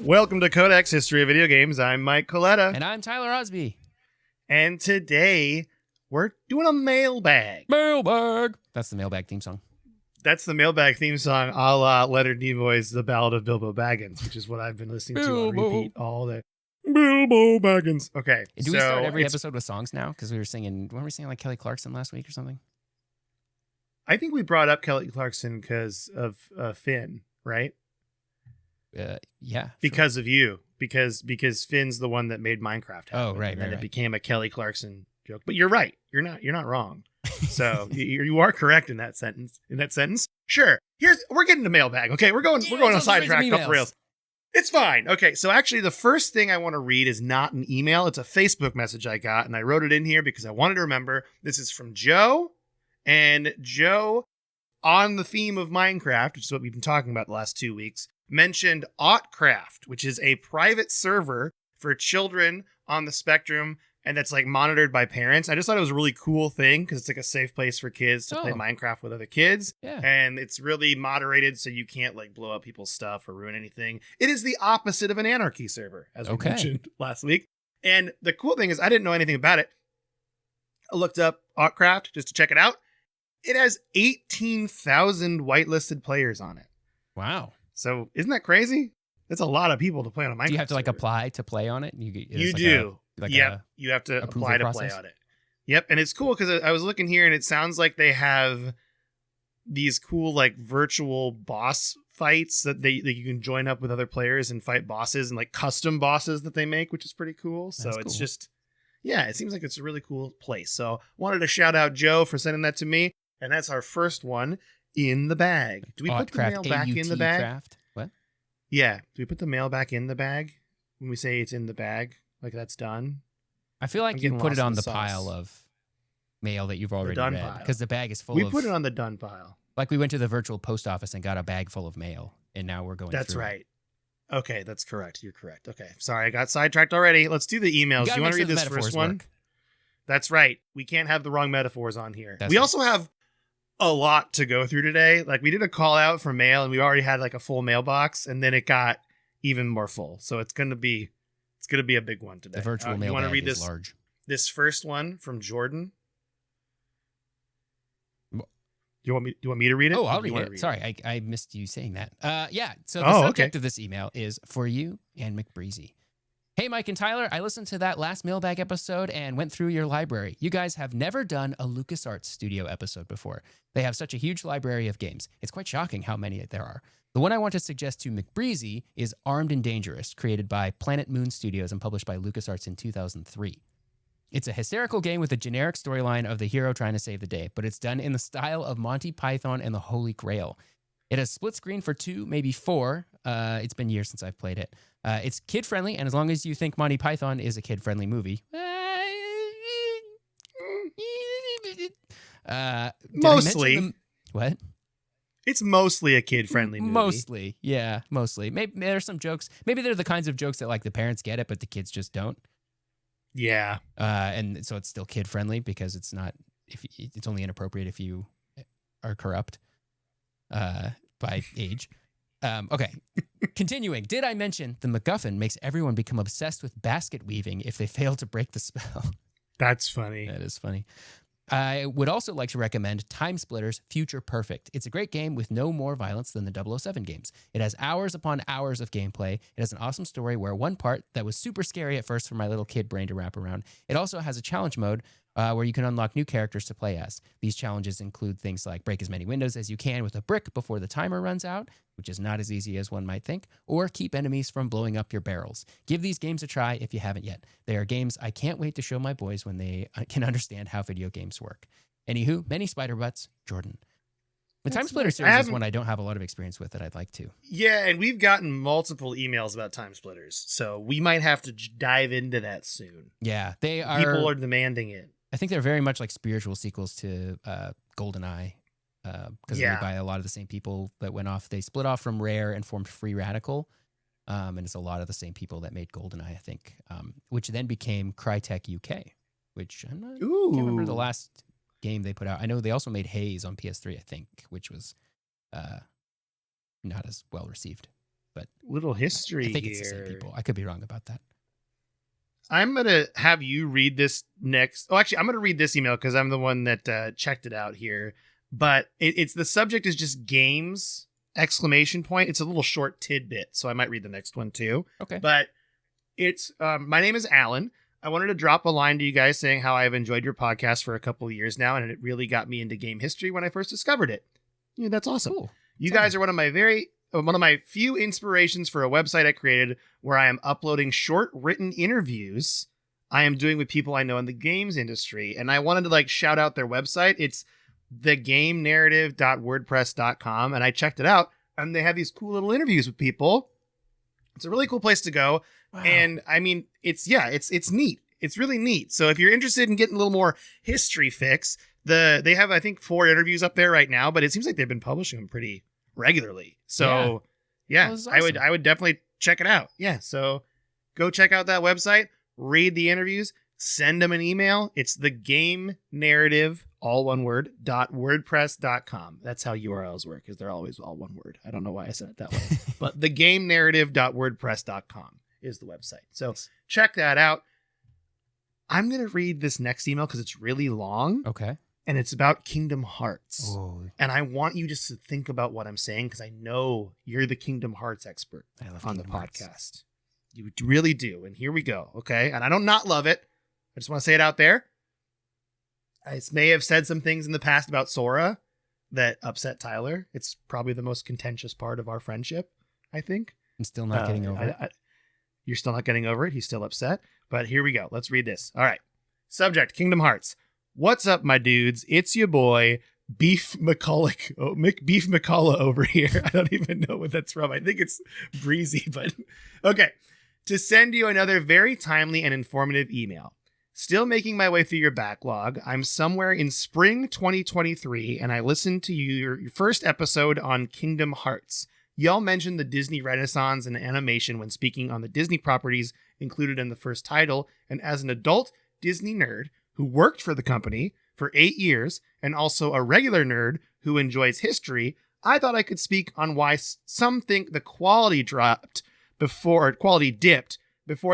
Welcome to Codex History of Video Games. I'm Mike Coletta. And I'm Tyler Osby. And today, we're doing a mailbag. Mailbag. That's the Mailbag theme song. That's the Mailbag theme song a la Leonard Nimoy's The Ballad of Bilbo Baggins, which is what I've been listening to on repeat all day. Bilbo Baggins. Okay. Do we start every episode with songs now? Because we were singing, weren't we singing like Kelly Clarkson last week or something? I think we brought up Kelly Clarkson because of Finn, right? Yeah. Because of you. Because Finn's the one that made Minecraft happen. Oh, right, and then right. it became a Kelly Clarkson joke. But you're right. You're not wrong. So you are correct in that sentence. Sure. We're getting to mailbag. Okay, we're going on sidetrack off rails. It's fine. Okay, so actually the first thing I want to read is not an email. It's a Facebook message I got, and I wrote it in here because I wanted to remember. This is from Joe, and Joe, on the theme of Minecraft, which is what we've been talking about the last 2 weeks, mentioned Autcraft, which is a private server for children on the spectrum, and that's like monitored by parents. I just thought it was a really cool thing because it's like a safe place for kids to play Minecraft with other kids. Yeah. And it's really moderated so you can't like blow up people's stuff or ruin anything. It is the opposite of an anarchy server, as we mentioned last week. And the cool thing is I didn't know anything about it. I looked up Autcraft just to check it out. It has 18,000 whitelisted players on it. Wow. So isn't that crazy? That's a lot of people to play on a Minecraft Do you have to like server. apply to play on it? You do. You have to apply to play on it. Yep, and it's cool because I was looking here and it sounds like they have these cool like virtual boss fights that you can join up with other players and fight bosses and like custom bosses that they make, which is pretty cool. So it's just, it seems like it's a really cool place. So wanted to shout out Joe for sending that to me, and that's our first one in the bag. Do we put the mail back in the bag? Craft? What? Yeah, do we put the mail back in the bag when we say it's in the bag? Like that's done. I feel like you put it on the pile of mail that you've already read because the bag is full of. We put it on the done pile. Like we went to the virtual post office and got a bag full of mail, and now we're going. That's through right. Okay, that's correct. You're correct. Okay, sorry, I got sidetracked already. Let's do the emails. Do you want to read this first one? That's right. We can't have the wrong metaphors on here. We also have a lot to go through today. Like we did a call out for mail, and we already had like a full mailbox, and then it got even more full. So it's gonna be a big one today. The virtual mailbag you want to read is large. This first one from Jordan. Do you want me to read it? Oh, I'll read it. Sorry, I missed you saying that. Yeah. So the subject of this email is for you and McBreezy. Hey, Mike and Tyler, I listened to that last mailbag episode and went through your library. You guys have never done a LucasArts Studio episode before. They have such a huge library of games. It's quite shocking how many there are. The one I want to suggest to McBreezy is Armed and Dangerous, created by Planet Moon Studios and published by LucasArts in 2003. It's a hysterical game with a generic storyline of the hero trying to save the day, but it's done in the style of Monty Python and the Holy Grail. It has split screen for 2, maybe 4. It's been years since I've played it. It's kid-friendly, and as long as you think Monty Python is a kid-friendly movie... mostly. What? It's mostly a kid-friendly movie. Mostly, yeah, mostly. Maybe there's some jokes. Maybe they're the kinds of jokes that like the parents get it, but the kids just don't. Yeah. And so it's still kid-friendly because it's not. If it's only inappropriate if you are corrupt by age. Okay. Continuing. Did I mention the MacGuffin makes everyone become obsessed with basket weaving if they fail to break the spell? That's funny. That is funny. I would also like to recommend Time Splitters Future Perfect. It's a great game with no more violence than the 007 games. It has hours upon hours of gameplay. It has an awesome story where one part that was super scary at first for my little kid brain to wrap around. It also has a challenge mode where you can unlock new characters to play as. These challenges include things like break as many windows as you can with a brick before the timer runs out, which is not as easy as one might think, or keep enemies from blowing up your barrels. Give these games a try if you haven't yet. They are games I can't wait to show my boys when they can understand how video games work. Anywho, many spider butts, Jordan. The Time Splitter series is one I don't have a lot of experience with that I'd like to. Yeah, and we've gotten multiple emails about Time Splitters, so we might have to dive into that soon. Yeah, they are. People are demanding it. I think they're very much like spiritual sequels to GoldenEye, because they're made by a lot of the same people that went off. They split off from Rare and formed Free Radical, and it's a lot of the same people that made GoldenEye, I think, which then became Crytek UK, which I can't remember the last game they put out. I know they also made Haze on PS3, I think, which was not as well received. but little history I think here. It's the same people. I could be wrong about that. I'm going to have you read this next. Oh, actually, I'm going to read this email because I'm the one that checked it out here. But it's the subject is just games, ! It's a little short tidbit, so I might read the next one too. Okay. But it's my name is Alan. I wanted to drop a line to you guys saying how I've enjoyed your podcast for a couple of years now, and it really got me into game history when I first discovered it. Yeah, that's awesome. Cool. You guys are one of my few inspirations for a website I created where I am uploading short written interviews I am doing with people I know in the games industry. And I wanted to shout out their website. It's thegamenarrative.wordpress.com. And I checked it out and they have these cool little interviews with people. It's a really cool place to go. Wow. And I mean, it's neat. It's really neat. So if you're interested in getting a little more history fix, they have, I think, 4 interviews up there right now, but it seems like they've been publishing them pretty regularly. So yeah, awesome. I would definitely check it out. Yeah. So go check out that website, read the interviews, send them an email. It's the game narrative, all one word, .wordpress.com. That's how URLs work, because they're always all one word. I don't know why I said it that way, but the game narrative.wordpress.com is the website. So check that out. I'm going to read this next email because it's really long. Okay. And it's about Kingdom Hearts. Oh. And I want you just to think about what I'm saying because I know you're the Kingdom Hearts expert on the podcast. You really do. And here we go. Okay. And I don't not love it. I just want to say it out there. I may have said some things in the past about Sora that upset Tyler. It's probably the most contentious part of our friendship, I think. I'm still not getting over it. You're still not getting over it. He's still upset. But here we go. Let's read this. All right. Subject, Kingdom Hearts. What's up, my dudes? It's your boy, Beef McCulloch. Oh, Beef McCulloch over here. I don't even know what that's from. I think it's Breezy, but okay. To send you another very timely and informative email. Still making my way through your backlog. I'm somewhere in spring 2023, and I listened to your first episode on Kingdom Hearts. Y'all mentioned the Disney Renaissance and animation when speaking on the Disney properties included in the first title, and as an adult Disney nerd who worked for the company for 8 years and also a regular nerd who enjoys history, I thought I could speak on why some think the quality dipped before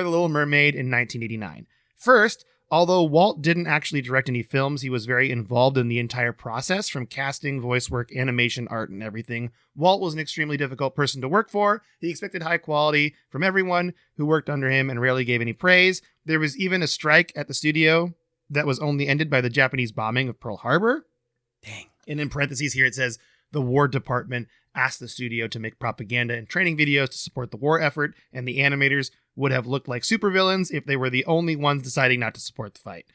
The Little Mermaid in 1989. First, although Walt didn't actually direct any films, he was very involved in the entire process, from casting, voice work, animation, art, and everything. Walt was an extremely difficult person to work for. He expected high quality from everyone who worked under him and rarely gave any praise. There was even a strike at the studio that was only ended by the Japanese bombing of Pearl Harbor. Dang. And in parentheses here, it says the War Department asked the studio to make propaganda and training videos to support the war effort, and the animators would have looked like supervillains if they were the only ones deciding not to support the fight.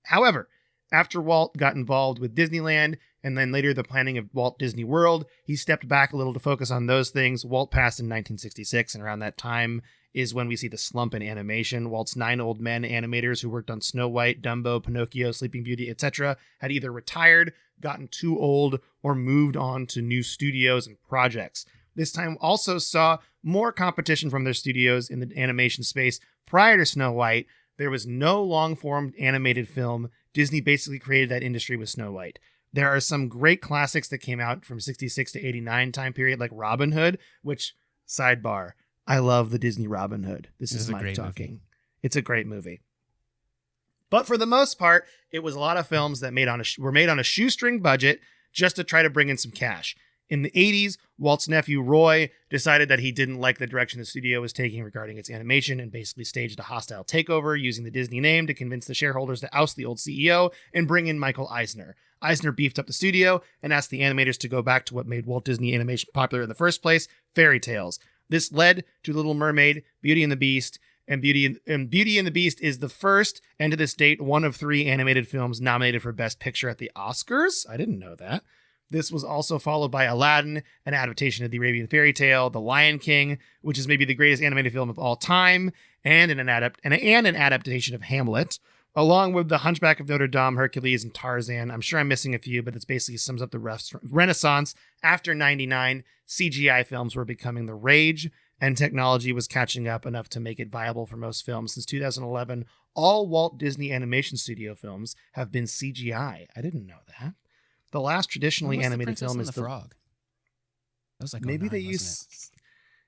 However, after Walt got involved with Disneyland and then later the planning of Walt Disney World, he stepped back a little to focus on those things. Walt passed in 1966, and around that time is when we see the slump in animation. Walt's 9 old men animators who worked on Snow White, Dumbo, Pinocchio, Sleeping Beauty, etc. had either retired, gotten too old, or moved on to new studios and projects. This time also saw more competition from their studios in the animation space. Prior to Snow White, there was no long-form animated film. Disney basically created that industry with Snow White. There are some great classics that came out from 66 to 89 time period, like Robin Hood, which, sidebar, I love the Disney Robin Hood. This is Mike talking. Movie. It's a great movie. But for the most part, it was a lot of films that were made on a shoestring budget just to try to bring in some cash. In the 80s, Walt's nephew Roy decided that he didn't like the direction the studio was taking regarding its animation and basically staged a hostile takeover using the Disney name to convince the shareholders to oust the old CEO and bring in Michael Eisner. Eisner beefed up the studio and asked the animators to go back to what made Walt Disney Animation popular in the first place, fairy tales. This led to Little Mermaid, Beauty and the Beast, and Beauty and the Beast is the first, and to this date, one of 3 animated films nominated for Best Picture at the Oscars. I didn't know that. This was also followed by Aladdin, an adaptation of the Arabian fairy tale, The Lion King, which is maybe the greatest animated film of all time, and an adaptation of Hamlet, along with The Hunchback of Notre Dame, Hercules, and Tarzan. I'm sure I'm missing a few, but this basically sums up the Renaissance. After 99, CGI films were becoming the rage, and technology was catching up enough to make it viable for most films. Since 2011, all Walt Disney Animation Studio films have been CGI. I didn't know that. The last traditionally animated film is the Frog. That was like maybe they use.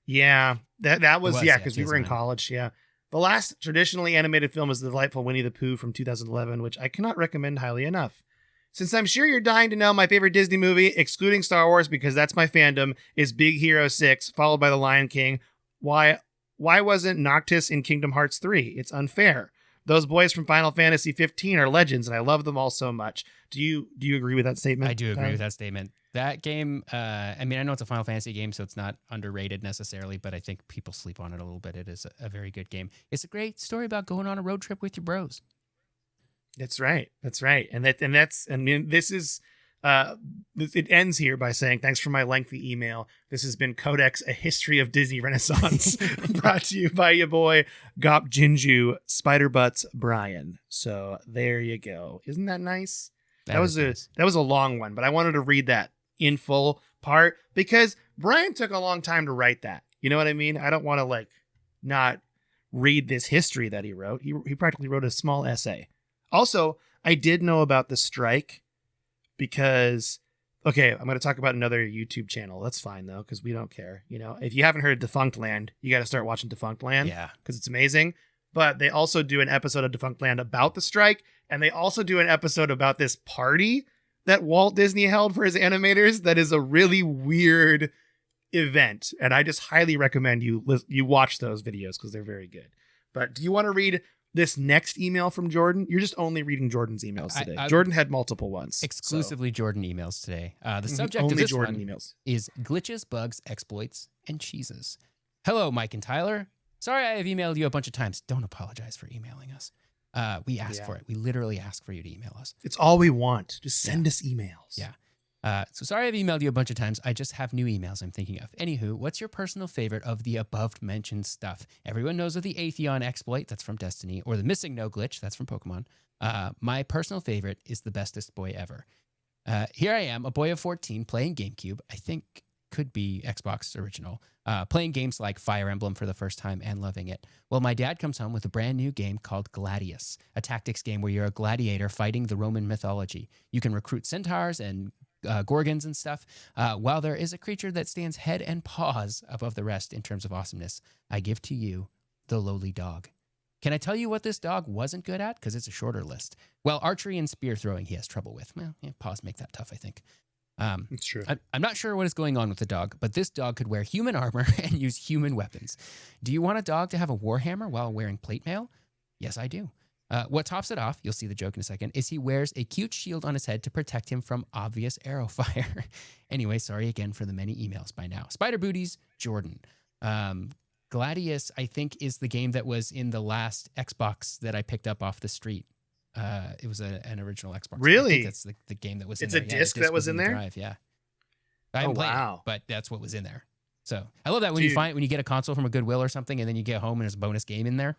Yeah, that was yeah, because we were in 2009. college. Yeah. The last traditionally animated film is the delightful Winnie the Pooh from 2011, which I cannot recommend highly enough. Since I'm sure you're dying to know, my favorite Disney movie, excluding Star Wars because that's my fandom, is Big Hero 6, followed by The Lion King. Why wasn't Noctis in Kingdom Hearts 3? It's unfair. Those boys from Final Fantasy 15 are legends, and I love them all so much. Do you agree with that statement? I do agree with that statement. That game, I mean, I know it's a Final Fantasy game, so it's not underrated necessarily, but I think people sleep on it a little bit. It is a very good game. It's a great story about going on a road trip with your bros. That's right. This is it ends here by saying, thanks for my lengthy email. This has been Codex, a history of Disney Renaissance, brought to you by your boy Gop Jinju Spider Butts Brian. So there you go. Isn't that nice? That was a long one, but I wanted to read that in full part because Brian took a long time to write that. You know what I mean? I don't want to not read this history that he wrote. He practically wrote a small essay. Also, I did know about the strike because, okay, I'm going to talk about another YouTube channel. That's fine, though, because we don't care. You know, if you haven't heard Defunct Land, you got to start watching Defunct Land. Yeah. Because it's amazing. But they also do an episode of Defunct Land about the strike. And they also do an episode about this party that Walt Disney held for his animators. That is a really weird event. And I just highly recommend you watch those videos because they're very good. But do you want to read this next email from Jordan? You're just only reading Jordan's emails today. Jordan had multiple ones. Exclusively Jordan emails today. The subject only of this Jordan one emails. is glitches, bugs, exploits, and cheeses. Hello, Mike and Tyler. Sorry I have emailed you a bunch of times. Don't apologize for emailing us. We ask for it. We literally ask for you to email us. It's all we want. Just send us emails. Yeah. So sorry I've emailed you a bunch of times. I just have new emails I'm thinking of. Anywho, what's your personal favorite of the above mentioned stuff? Everyone knows of the Atheon exploit, that's from Destiny, or the Missing No Glitch, that's from Pokemon. My personal favorite is the bestest boy ever. Here I am, a boy of 14, playing GameCube. I think could be Xbox original. Playing games like Fire Emblem for the first time and loving it. Well, my dad comes home with a brand new game called Gladius, a tactics game where you're a gladiator fighting the Roman mythology. You can recruit centaurs and gorgons and stuff, while there is a creature that stands head and paws above the rest in terms of awesomeness. I give to you the lowly dog. Can I tell you what this dog wasn't good at? Because it's a shorter list. Well, archery and spear throwing he has trouble with. Well, yeah, paws make that tough, I think. It's true. I'm not sure what is going on with the dog, but this dog could wear human armor and use human weapons. Do you want a dog to have a warhammer while wearing plate mail? Yes, I do. What tops it off, you'll see the joke in a second, is he wears a cute shield on his head to protect him from obvious arrow fire. Anyway, sorry again for the many emails by now. Spider Booties, Jordan. Gladius, I think, is the game that was in the last Xbox that I picked up off the street. It was an original Xbox. Really? I think that's the game that was in there. It's a disc that was in there? Drive, yeah. I haven't played it, but that's what was in there. So I love that when you get a console from a Goodwill or something, and then you get home and there's a bonus game in there.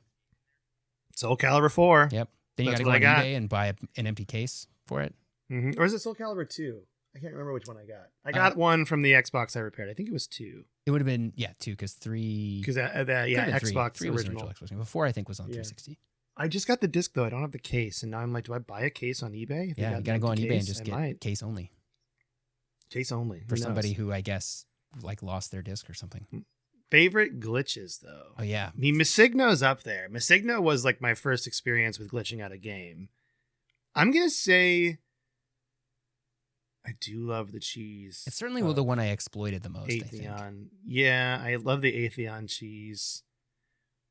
Soul Calibur 4. Yep. Then you got to go on eBay and buy an empty case for it. Mm-hmm. Or is it Soul Calibur 2? I can't remember which one I got. I got one from the Xbox I repaired. I think it was 2. It would have been, 2, because 3... Because Xbox 3 original. Xbox game. Before, I think, was on 360. I just got the disc, though. I don't have the case. And now I'm like, do I buy a case on eBay? You got to go on eBay and just get case only. Case only. For somebody who, I guess, lost their disc or something. Favorite glitches, though. Oh, yeah. I mean, Masigno's up there. Masigno was my first experience with glitching out a game. I'm going to say I do love the cheese. It's certainly the one I exploited the most, Atheon. I think. Yeah, I love the Atheon cheese.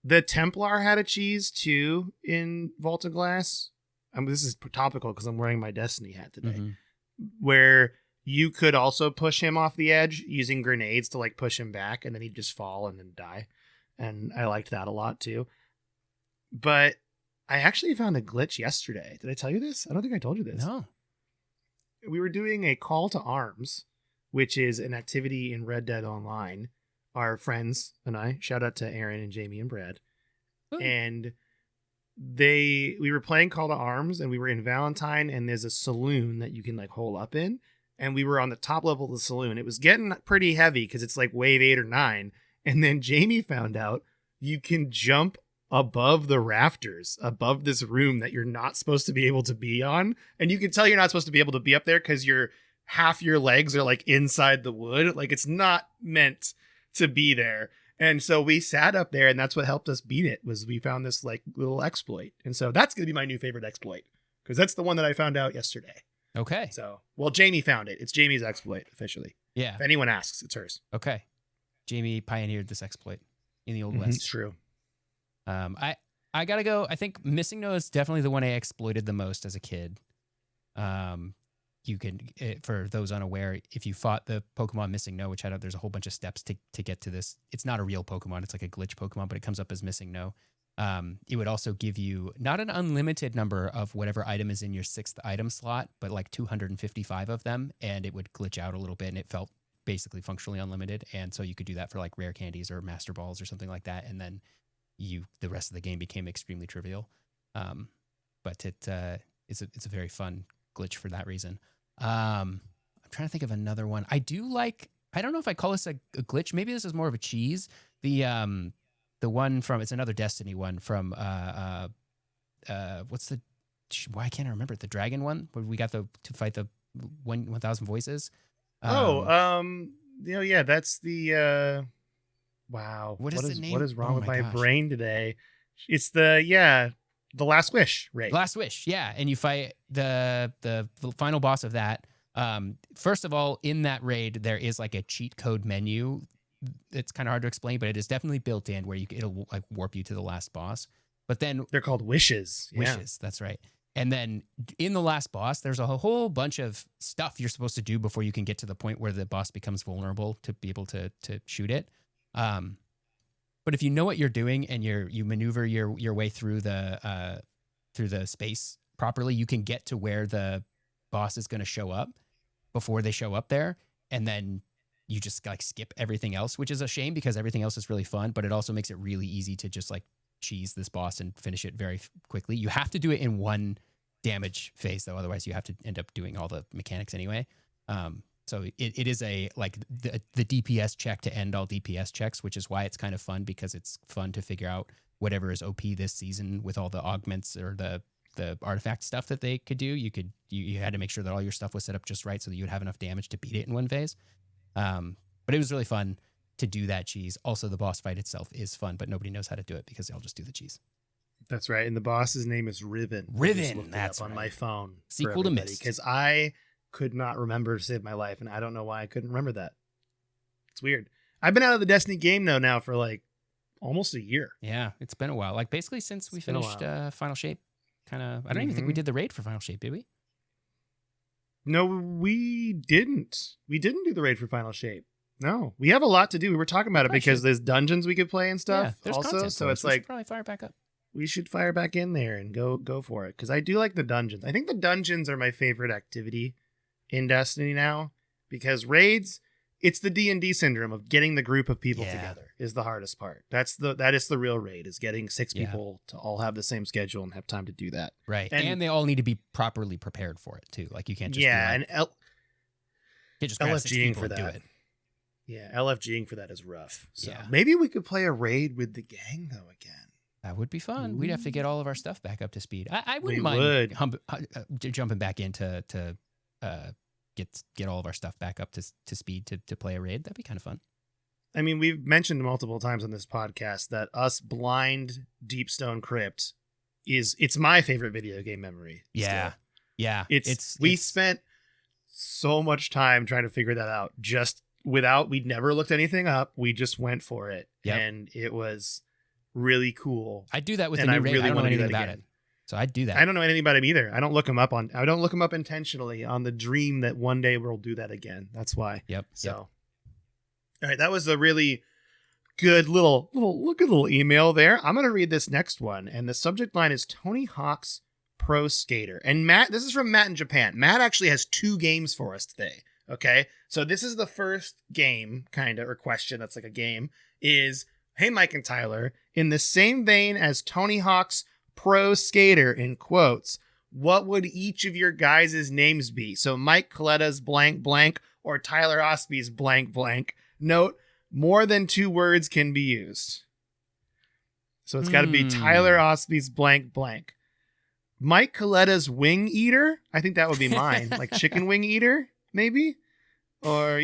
The Templar had a cheese, too, in Vault of Glass. This is topical because I'm wearing my Destiny hat today. Mm-hmm. Where you could also push him off the edge using grenades to push him back, and then he'd just fall and then die. And I liked that a lot too. But I actually found a glitch yesterday. Did I tell you this? I don't think I told you this. No. We were doing a call to arms, which is an activity in Red Dead Online. Our friends and I, shout out to Aaron and Jamie and Brad. Ooh. And we were playing Call to Arms, and we were in Valentine, and there's a saloon that you can hole up in. And we were on the top level of the saloon. It was getting pretty heavy because it's wave 8 or 9. And then Jamie found out you can jump above the rafters, above this room that you're not supposed to be able to be on. And you can tell you're not supposed to be able to be up there because half your legs are inside the wood. It's not meant to be there. And so we sat up there, and that's what helped us beat it, was we found this like little exploit. And so that's going to be my new favorite exploit, because that's the one that I found out yesterday. Okay. So, well, Jamie found it. It's Jamie's exploit officially. Yeah. If anyone asks, it's hers. Okay. Jamie pioneered this exploit in the Old West. It's true. I gotta go. I think Missing No is definitely the one I exploited the most as a kid. You can, for those unaware, if you fought the Pokemon Missing No, which there's a whole bunch of steps to get to this. It's not a real Pokemon. It's like a glitch Pokemon, but it comes up as Missing No. It would also give you not an unlimited number of whatever item is in your 6th item slot, but like 255 of them, and it would glitch out a little bit, and it felt basically functionally unlimited. And so you could do that for like rare candies or master balls or something like that, and then the rest of the game became extremely trivial. But it's a very fun glitch for that reason. I'm trying to think of another one. I don't know if I call this a glitch. Maybe this is more of a cheese. The one from, it's another Destiny one from why can't I remember it? The dragon one where we got to fight the 1,000 voices. Yeah, that's the wow. What is the name? What is wrong with my brain today? It's the Last Wish raid. Last Wish, yeah. And you fight the final boss of that. First of all, in that raid, there is like a cheat code menu. It's kind of hard to explain, but it is definitely built in where it'll like warp you to the last boss. But then they're called wishes. Wishes, that's right. And then in the last boss, there's a whole bunch of stuff you're supposed to do before you can get to the point where the boss becomes vulnerable to be able to shoot it. But if you know what you're doing and you maneuver your way through the space properly, you can get to where the boss is going to show up before they show up there, and then you just like skip everything else, which is a shame because everything else is really fun, but it also makes it really easy to just like cheese this boss and finish it very quickly. You have to do it in one damage phase though, otherwise you have to end up doing all the mechanics anyway. So it is a like the DPS check to end all DPS checks, which is why it's kind of fun, because it's fun to figure out whatever is OP this season with all the augments or the artifact stuff that they could do. You had to make sure that all your stuff was set up just right so that you would have enough damage to beat it in one phase. But it was really fun to do that cheese. Also, the boss fight itself is fun, but nobody knows how to do it because they all just do the cheese. That's right. And the boss's name is Riven. Riven. That's on my phone. Sequel to Mist. Because I could not remember to save my life, and I don't know why I couldn't remember that. It's weird. I've been out of the Destiny game now for like almost a year. Yeah, it's been a while. Like basically since we finished Final Shape. I don't even think we did the raid for Final Shape, did we? No, we didn't. We didn't do the raid for Final Shape. No, we have a lot to do. We were talking about it because there's dungeons we could play and stuff. Yeah, there's also, content so it's like probably fire back up. We should fire back in there and go for it, because I do like the dungeons. I think the dungeons are my favorite activity in Destiny now, because raids, it's the D&D syndrome of getting the group of people together is the hardest part. That is the real raid, is getting 6 people to all have the same schedule and have time to do that. Right. And they all need to be properly prepared for it too. Like you can't just and just LFGing for that. Do it. Yeah, LFGing for that is rough. So maybe we could play a raid with the gang though again. That would be fun. Ooh. We'd have to get all of our stuff back up to speed. I wouldn't mind jumping back in to get all of our stuff back up to speed to play a raid. That'd be kind of fun. I mean, we've mentioned multiple times on this podcast that us blind Deepstone Crypt it's my favorite video game memory. Yeah. Still. Yeah. We spent so much time trying to figure that out we'd never looked anything up. We just went for it. Yep. And it was really cool. I do that with the new raid. I don't know anything about it. So I'd do that. I don't know anything about him either. I don't look him up intentionally on the dream that one day we'll do that again. That's why. Yep. So, all right. That was a really good little email there. I'm going to read this next one. And the subject line is Tony Hawk's Pro Skater. And Matt, this is from Matt in Japan. Matt actually has 2 games for us today. Okay. So this is the first game or question. That's like a game is, hey, Mike and Tyler, in the same vein as Tony Hawk's Pro Skater in quotes, what would each of your guys' names be? So Mike Coletta's blank blank or Tyler Osby's blank blank. Note, more than 2 words can be used. So it's got to be Tyler Osby's blank blank. Mike Coletta's wing eater. I think that would be mine. Like chicken wing eater, maybe? Or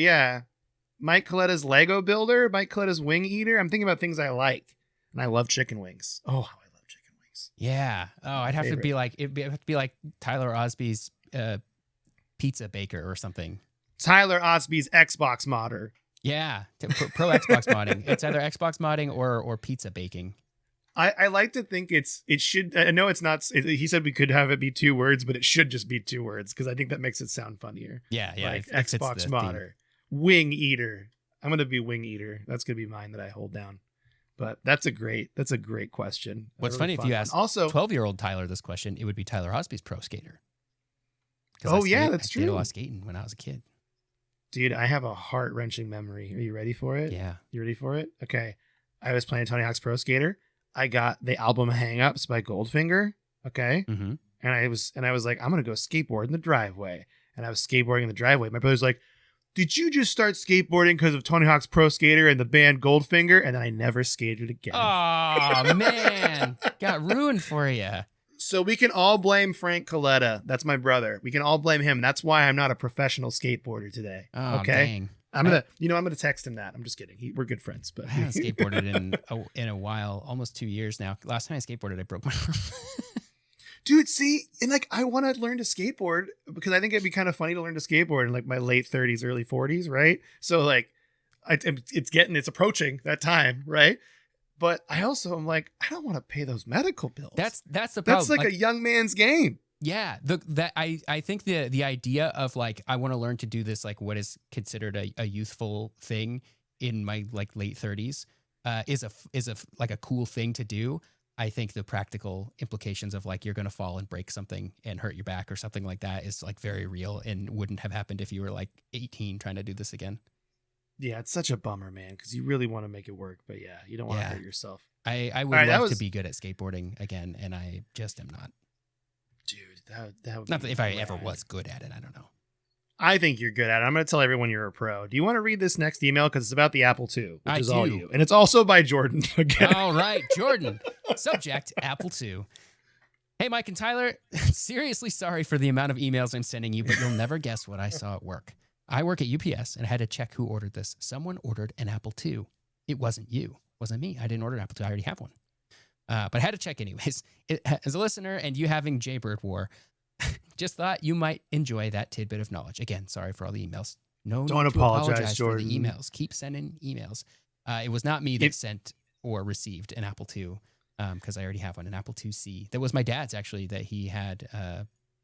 Mike Coletta's Lego Builder, Mike Coletta's Wing Eater. I'm thinking about things I like, and I love chicken wings. Oh, how I love chicken wings. Yeah. Oh, I'd have to be like Tyler Osby's pizza baker or something. Tyler Osby's Xbox modder. Yeah, pro Xbox modding. It's either Xbox modding or pizza baking. I like to think it should. I know it's not. He said we could have it be 2 words, but it should just be 2 words because I think that makes it sound funnier. Yeah. Like Xbox modder, Wing Eater. I'm gonna be Wing Eater. That's gonna be mine that I hold down. But that's a great question. What's funny if you asked also 12-year-old Tyler this question, it would be Tyler Osby's pro skater. Oh yeah, that's true. I did a lot true. of skating when I was a kid. Dude, I have a heart-wrenching memory. Are you ready for it? Yeah. You ready for it? Okay. I was playing Tony Hawk's Pro Skater. I got the album Hang-Ups by Goldfinger. Okay. Mm-hmm. And I was like, I'm gonna go skateboard in the driveway. And I was skateboarding in the driveway. My brother's like, did you just start skateboarding because of Tony Hawk's Pro Skater and the band Goldfinger? And then I never skated again. Oh man. Got ruined for you. So we can all blame Frank Coletta. That's my brother. We can all blame him. That's why I'm not a professional skateboarder today. Oh, okay. Dang. I'm gonna text him that. I'm just kidding. We're good friends, but I haven't skateboarded in a while, almost 2 years now. Last time I skateboarded, I broke my arm. Dude, see, and like I want to learn to skateboard because I think it'd be kind of funny to learn to skateboard in like my late 30s, early 40s, right? So like, it's approaching that time, right? But I also am like, I don't want to pay those medical bills. That's the problem. That's like a young man's game. Yeah, I think the idea of like I want to learn to do this like what is considered a youthful thing in my like late 30s is a cool thing to do. I think the practical implications of like you're going to fall and break something and hurt your back or something like that is like very real and wouldn't have happened if you were like 18 trying to do this again. Yeah, it's such a bummer, man, because you really want to make it work, but yeah, you don't want to hurt yourself. I would love to be good at skateboarding again, and I just am not. Dude, that would not that if I ever was good at it. I don't know. I think you're good at it. I'm going to tell everyone you're a pro. Do you want to read this next email? Because it's about the Apple II, which is all you. And it's also by Jordan again. All right, Jordan. Subject, Apple II. Hey, Mike and Tyler. Seriously sorry for the amount of emails I'm sending you, but you'll never guess what I saw at work. I work at UPS and I had to check who ordered this. Someone ordered an Apple II. It wasn't you. It wasn't me. I didn't order an Apple II. I already have one. But I had to check anyways. As a listener and you having Jaybird War, just thought you might enjoy that tidbit of knowledge. Again, sorry for all the emails. No, don't apologize Jordan. For the emails. Keep sending emails. It was not me that sent or received an Apple II because I already have one, an Apple IIc. That was my dad's actually that he had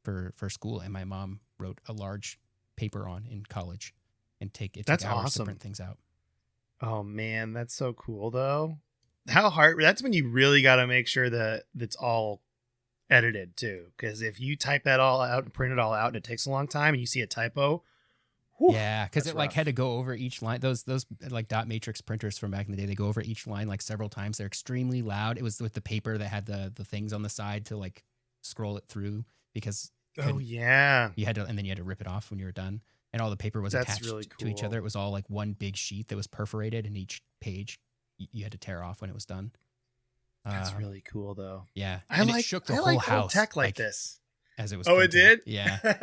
for school, and my mom wrote a large paper on in college and took hours awesome. To print things out. Oh man, that's so cool though. How hard? That's when you really got to make sure that it's all edited too, because if you type that all out and print it all out and it takes a long time and you see a typo, whew, yeah, because it like had to go over each line. Those like dot matrix printers from back in the day, they go over each line like several times. They're extremely loud. It was with the paper that had the things on the side to like scroll it through because you had to, and then you had to rip it off when you were done, and all the paper was attached really cool. To each other. It was all like one big sheet that was perforated, and each page you had to tear off when it was done. That's really cool, though. Yeah, it shook the whole house. Old tech like this as it was. Oh, printed. It did. Yeah,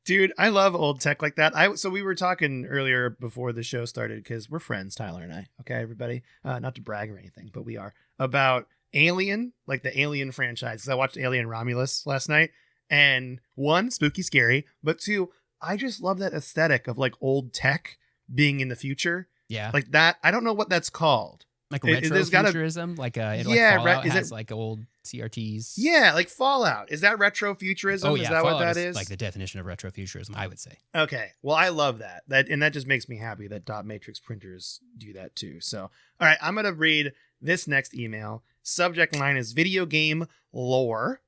dude, I love old tech like that. So we were talking earlier before the show started because we're friends, Tyler and I. Okay, everybody. Not to brag or anything, but we are about Alien, like the Alien franchise. Because I watched Alien Romulus last night, and 1, spooky, scary, but 2, I just love that aesthetic of like old tech being in the future. Yeah, like that. I don't know what that's called. Like retrofuturism, like Fallout has like old CRTs. Yeah, like Fallout. Is that retrofuturism? Oh, yeah, is that Fallout what that is? Like the definition of retrofuturism, I would say. Okay, well, I love that. That just makes me happy that dot matrix printers do that too. So, all right, I'm gonna read this next email. Subject line is video game lore.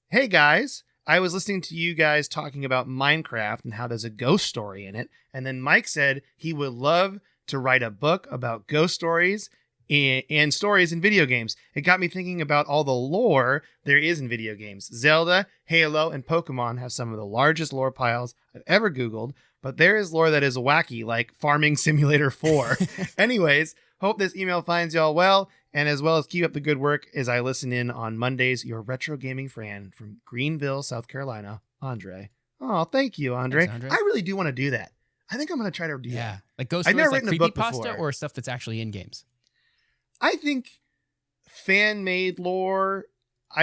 Hey guys, I was listening to you guys talking about Minecraft and how there's a ghost story in it, and then Mike said he would love to write a book about ghost stories and stories in video games. It got me thinking about all the lore there is in video games. Zelda, Halo, and Pokemon have some of the largest lore piles I've ever Googled, but there is lore that is wacky, like Farming Simulator 4. Anyways, hope this email finds y'all well, and as well as keep up the good work as I listen in on Mondays. Your retro gaming fan from Greenville, South Carolina, Andre. Oh, thank you, Andre. Thanks, Andre. I really do want to do that. I think I'm going to try to do that. Like ghost I've stories, never like written a book creepypasta before. or stuff that's actually in games. I think fan-made lore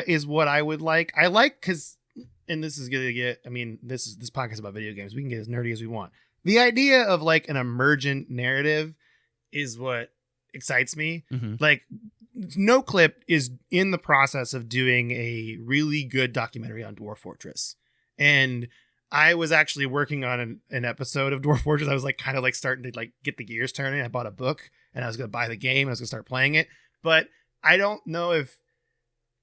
is what I would like. I like because, and this is going to get, I mean, this podcast is about video games. We can get as nerdy as we want. The idea of like an emergent narrative is what excites me. Mm-hmm. Like, NoClip is in the process of doing a really good documentary on Dwarf Fortress. And I was actually working on an episode of Dwarf Fortress. I was like kind of like starting to like get the gears turning. I bought a book and I was going to buy the game. And I was going to start playing it. But I don't know if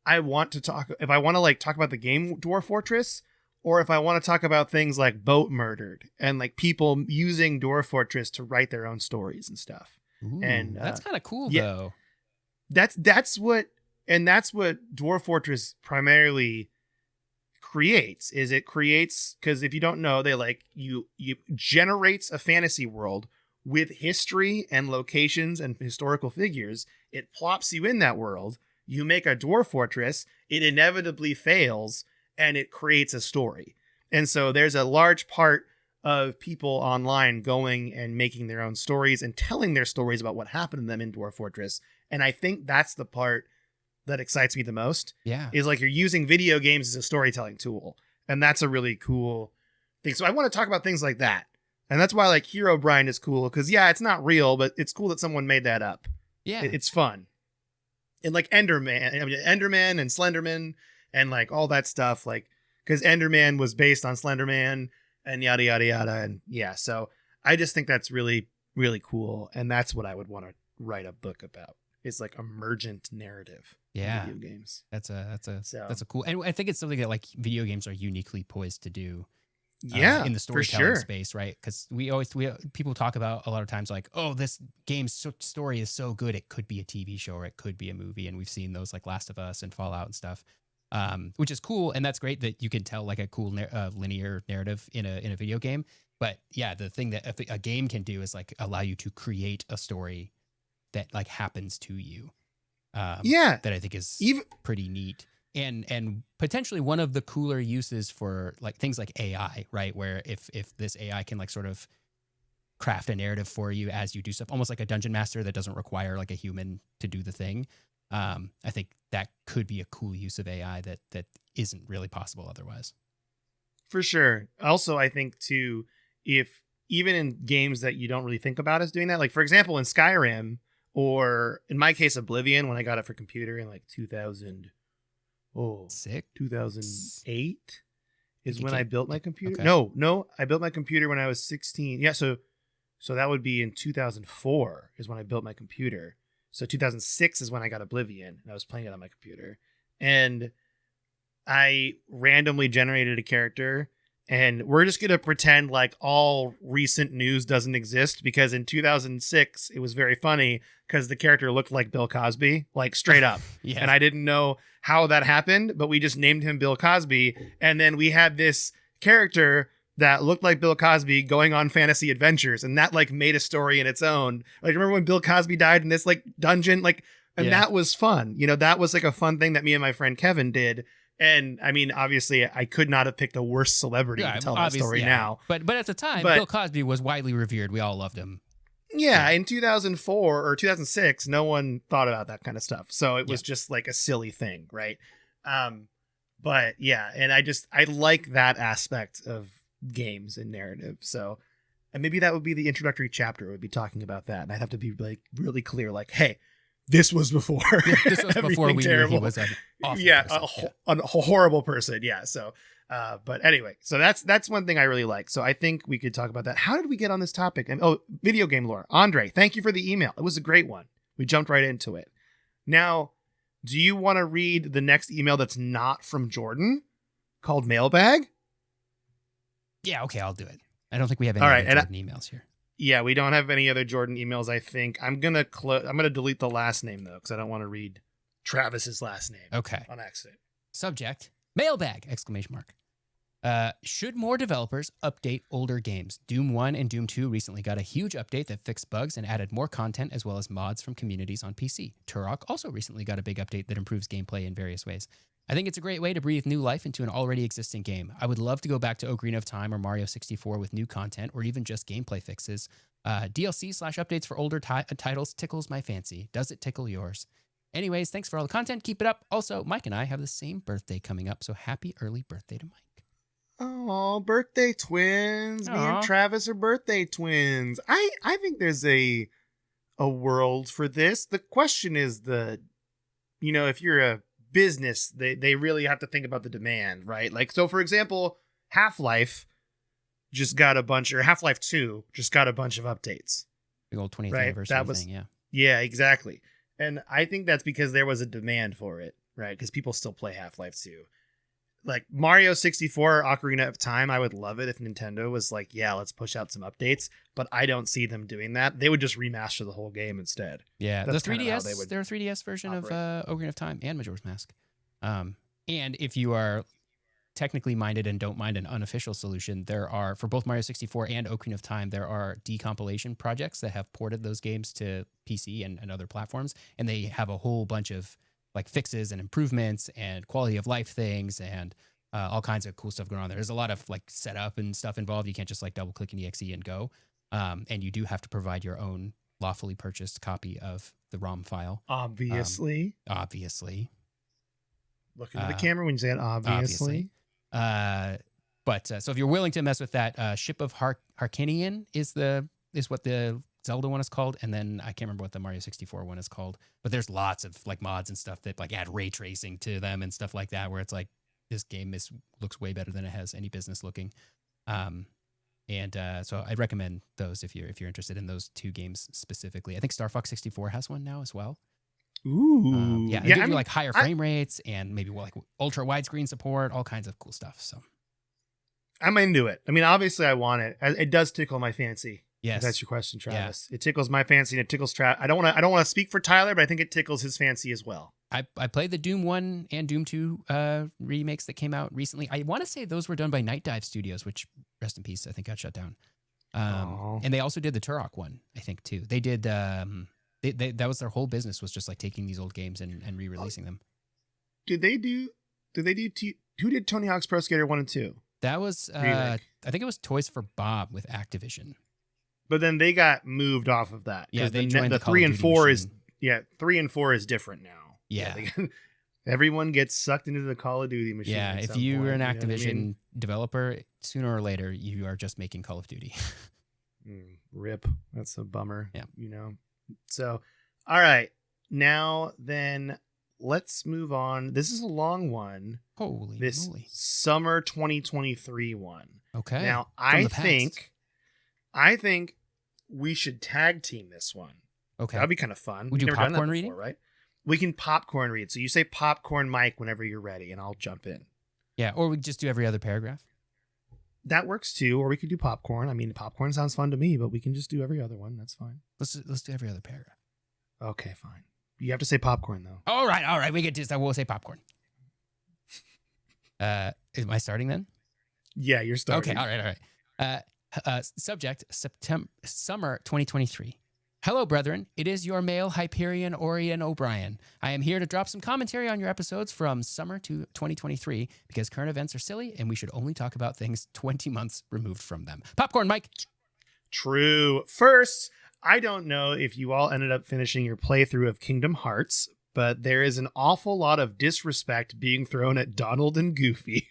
I want to talk about the game Dwarf Fortress, or if I want to talk about things like Boat Murdered and like people using Dwarf Fortress to write their own stories and stuff. Ooh, and that's kind of cool, yeah, though. That's what Dwarf Fortress primarily creates. Is it creates, because if you don't know, they like you generates a fantasy world with history and locations and historical figures. It plops you in that world. You make a Dwarf Fortress. It inevitably fails, and it creates a story. And so there's a large part of people online going and making their own stories and telling their stories about what happened to them in Dwarf Fortress. And I think that's the part that excites me the most. Yeah. Is like you're using video games as a storytelling tool. And that's a really cool thing. So I want to talk about things like that. And that's why like Herobrine is cool. Because yeah, it's not real, but it's cool that someone made that up. Yeah. It's fun. And like Enderman and Slenderman and like all that stuff. Like, because Enderman was based on Slenderman and yada, yada, yada. And yeah, so I just think that's really, really cool. And that's what I would want to write a book about. It's like emergent narrative. Yeah. In video games. That's a cool, and I think it's something that like video games are uniquely poised to do. Yeah, in the storytelling for sure. space, right? Because people talk about a lot of times like, oh, this game's story is so good it could be a TV show or it could be a movie, and we've seen those like Last of Us and Fallout and stuff, which is cool, and that's great that you can tell like a cool linear narrative in a video game. But yeah, the thing that a game can do is like allow you to create a story that like happens to you. That I think is pretty neat. And potentially one of the cooler uses for like things like AI, right? Where if this AI can like sort of craft a narrative for you as you do stuff, almost like a dungeon master that doesn't require like a human to do the thing. I think that could be a cool use of AI that isn't really possible otherwise. For sure. Also, I think too, if even in games that you don't really think about as doing that, like for example, in Skyrim, or in my case, Oblivion, when I got it for computer in like 2008 is when I built my computer. Okay. No, I built my computer when I was 16. Yeah, so that would be in 2004 is when I built my computer. So 2006 is when I got Oblivion, and I was playing it on my computer. And I randomly generated a character, and we're just going to pretend like all recent news doesn't exist, because in 2006, it was very funny because the character looked like Bill Cosby, like straight up. Yeah. And I didn't know how that happened, but we just named him Bill Cosby. And then we had this character that looked like Bill Cosby going on fantasy adventures. And that like made a story in its own. Like, remember when Bill Cosby died in this like dungeon? Like, and that was fun. You know, that was like a fun thing that me and my friend Kevin did. And I mean, obviously, I could not have picked a worse celebrity to tell that story now. But at the time, Bill Cosby was widely revered. We all loved him. Yeah, in 2004 or 2006, no one thought about that kind of stuff. So it was just like a silly thing, right? But yeah, and I like that aspect of games and narrative. So, and maybe that would be the introductory chapter. Would be talking about that, and I'd have to be like really clear, like, hey, this was before. This was before we knew he was an awful person. A horrible person. Yeah. So, but anyway, so that's one thing I really like. So I think we could talk about that. How did we get on this topic? And video game lore. Andre, thank you for the email. It was a great one. We jumped right into it. Now, do you want to read the next email that's not from Jordan, called Mailbag? Yeah. Okay, I'll do it. I don't think we have any other Jordan emails here. Yeah, we don't have any other Jordan emails, I think. I'm gonna delete the last name though, because I don't want to read Travis's last name. Okay. On accident. Subject: Mailbag! ! Should more developers update older games? Doom 1 and Doom 2 recently got a huge update that fixed bugs and added more content as well as mods from communities on PC. Turok also recently got a big update that improves gameplay in various ways. I think it's a great way to breathe new life into an already existing game. I would love to go back to Ocarina of Time or Mario 64 with new content or even just gameplay fixes. DLC/updates for older titles tickles my fancy. Does it tickle yours? Anyways, thanks for all the content. Keep it up. Also, Mike and I have the same birthday coming up, so happy early birthday to Mike. Oh, birthday twins. Aww. Me and Travis are birthday twins. I think there's a world for this. The question is if you're a business, they really have to think about the demand, right? Like, so for example, Half-Life just got Half-Life 2 just got a bunch of updates. Big old 20th anniversary thing, yeah. Yeah, exactly. And I think that's because there was a demand for it, right? Because people still play Half-Life 2. Like Mario 64 Ocarina of Time, I would love it if Nintendo was like, yeah, let's push out some updates, but I don't see them doing that. They would just remaster the whole game instead. Yeah, that's the 3DS, their 3DS version operate. Of Ocarina of Time and Majora's Mask. And if you are technically minded and don't mind an unofficial solution, there are, for both Mario 64 and Ocarina of Time, there are decompilation projects that have ported those games to PC and other platforms, and they have a whole bunch of like fixes and improvements and quality of life things and all kinds of cool stuff going on there. There's a lot of like setup and stuff involved. You can't just like double click an exe and go. And you do have to provide your own lawfully purchased copy of the ROM file. Obviously. Look into the camera when you say it, obviously. But so if you're willing to mess with that, Ship of Harkinian is what the Zelda one is called, and then I can't remember what the Mario 64 one is called, but there's lots of like mods and stuff that like add ray tracing to them and stuff like that, where it's like this game looks way better than it has any business looking. So I'd recommend those if you're interested in those two games specifically. I think Star Fox 64 has one now as well. Ooh, they give you like higher frame rates and maybe like ultra widescreen support, all kinds of cool stuff. So I'm into it. I mean, obviously I want it. It does tickle my fancy. Yes, if that's your question, Travis. Yeah. It tickles my fancy and it tickles Travis. I don't want to speak for Tyler, but I think it tickles his fancy as well. I played the Doom 1 and Doom 2 remakes that came out recently. I want to say those were done by Night Dive Studios, which, rest in peace, I think got shut down. And they also did the Turok one, I think, too. They did. That was their whole business, was just like taking these old games and re-releasing them. Who did Tony Hawk's Pro Skater 1 and 2? That was, I think it was Toys for Bob with Activision. But then they got moved off of that. Yeah, they joined the 3 and 4 is 3 and 4 is different now. Yeah. Everyone gets sucked into the Call of Duty machine. Yeah, if you were an Activision developer, sooner or later you are just making Call of Duty. Rip. That's a bummer. Yeah. So, all right. Now then, let's move on. This is a long one. Holy moly. Summer 2023 one. Okay. Now, I think we should tag team this one. Okay. That'd be kind of fun. Would you popcorn reading? Right? We can popcorn read. So you say popcorn Mike whenever you're ready, and I'll jump in. Yeah, or we just do every other paragraph. That works too. Or we could do popcorn. I mean, popcorn sounds fun to me, but we can just do every other one. That's fine. Let's do every other paragraph. Okay, fine. You have to say popcorn though. All right. We get to. We'll say popcorn. Am I starting then? Yeah, you're starting. Okay. All right. Subject: Summer 2023. Hello, brethren. It is your male Hyperion Orion O'Brien. I am here to drop some commentary on your episodes from summer to 2023 because current events are silly and we should only talk about things 20 months removed from them. Popcorn, Mike. True. First, I don't know if you all ended up finishing your playthrough of Kingdom Hearts, but there is an awful lot of disrespect being thrown at Donald and Goofy.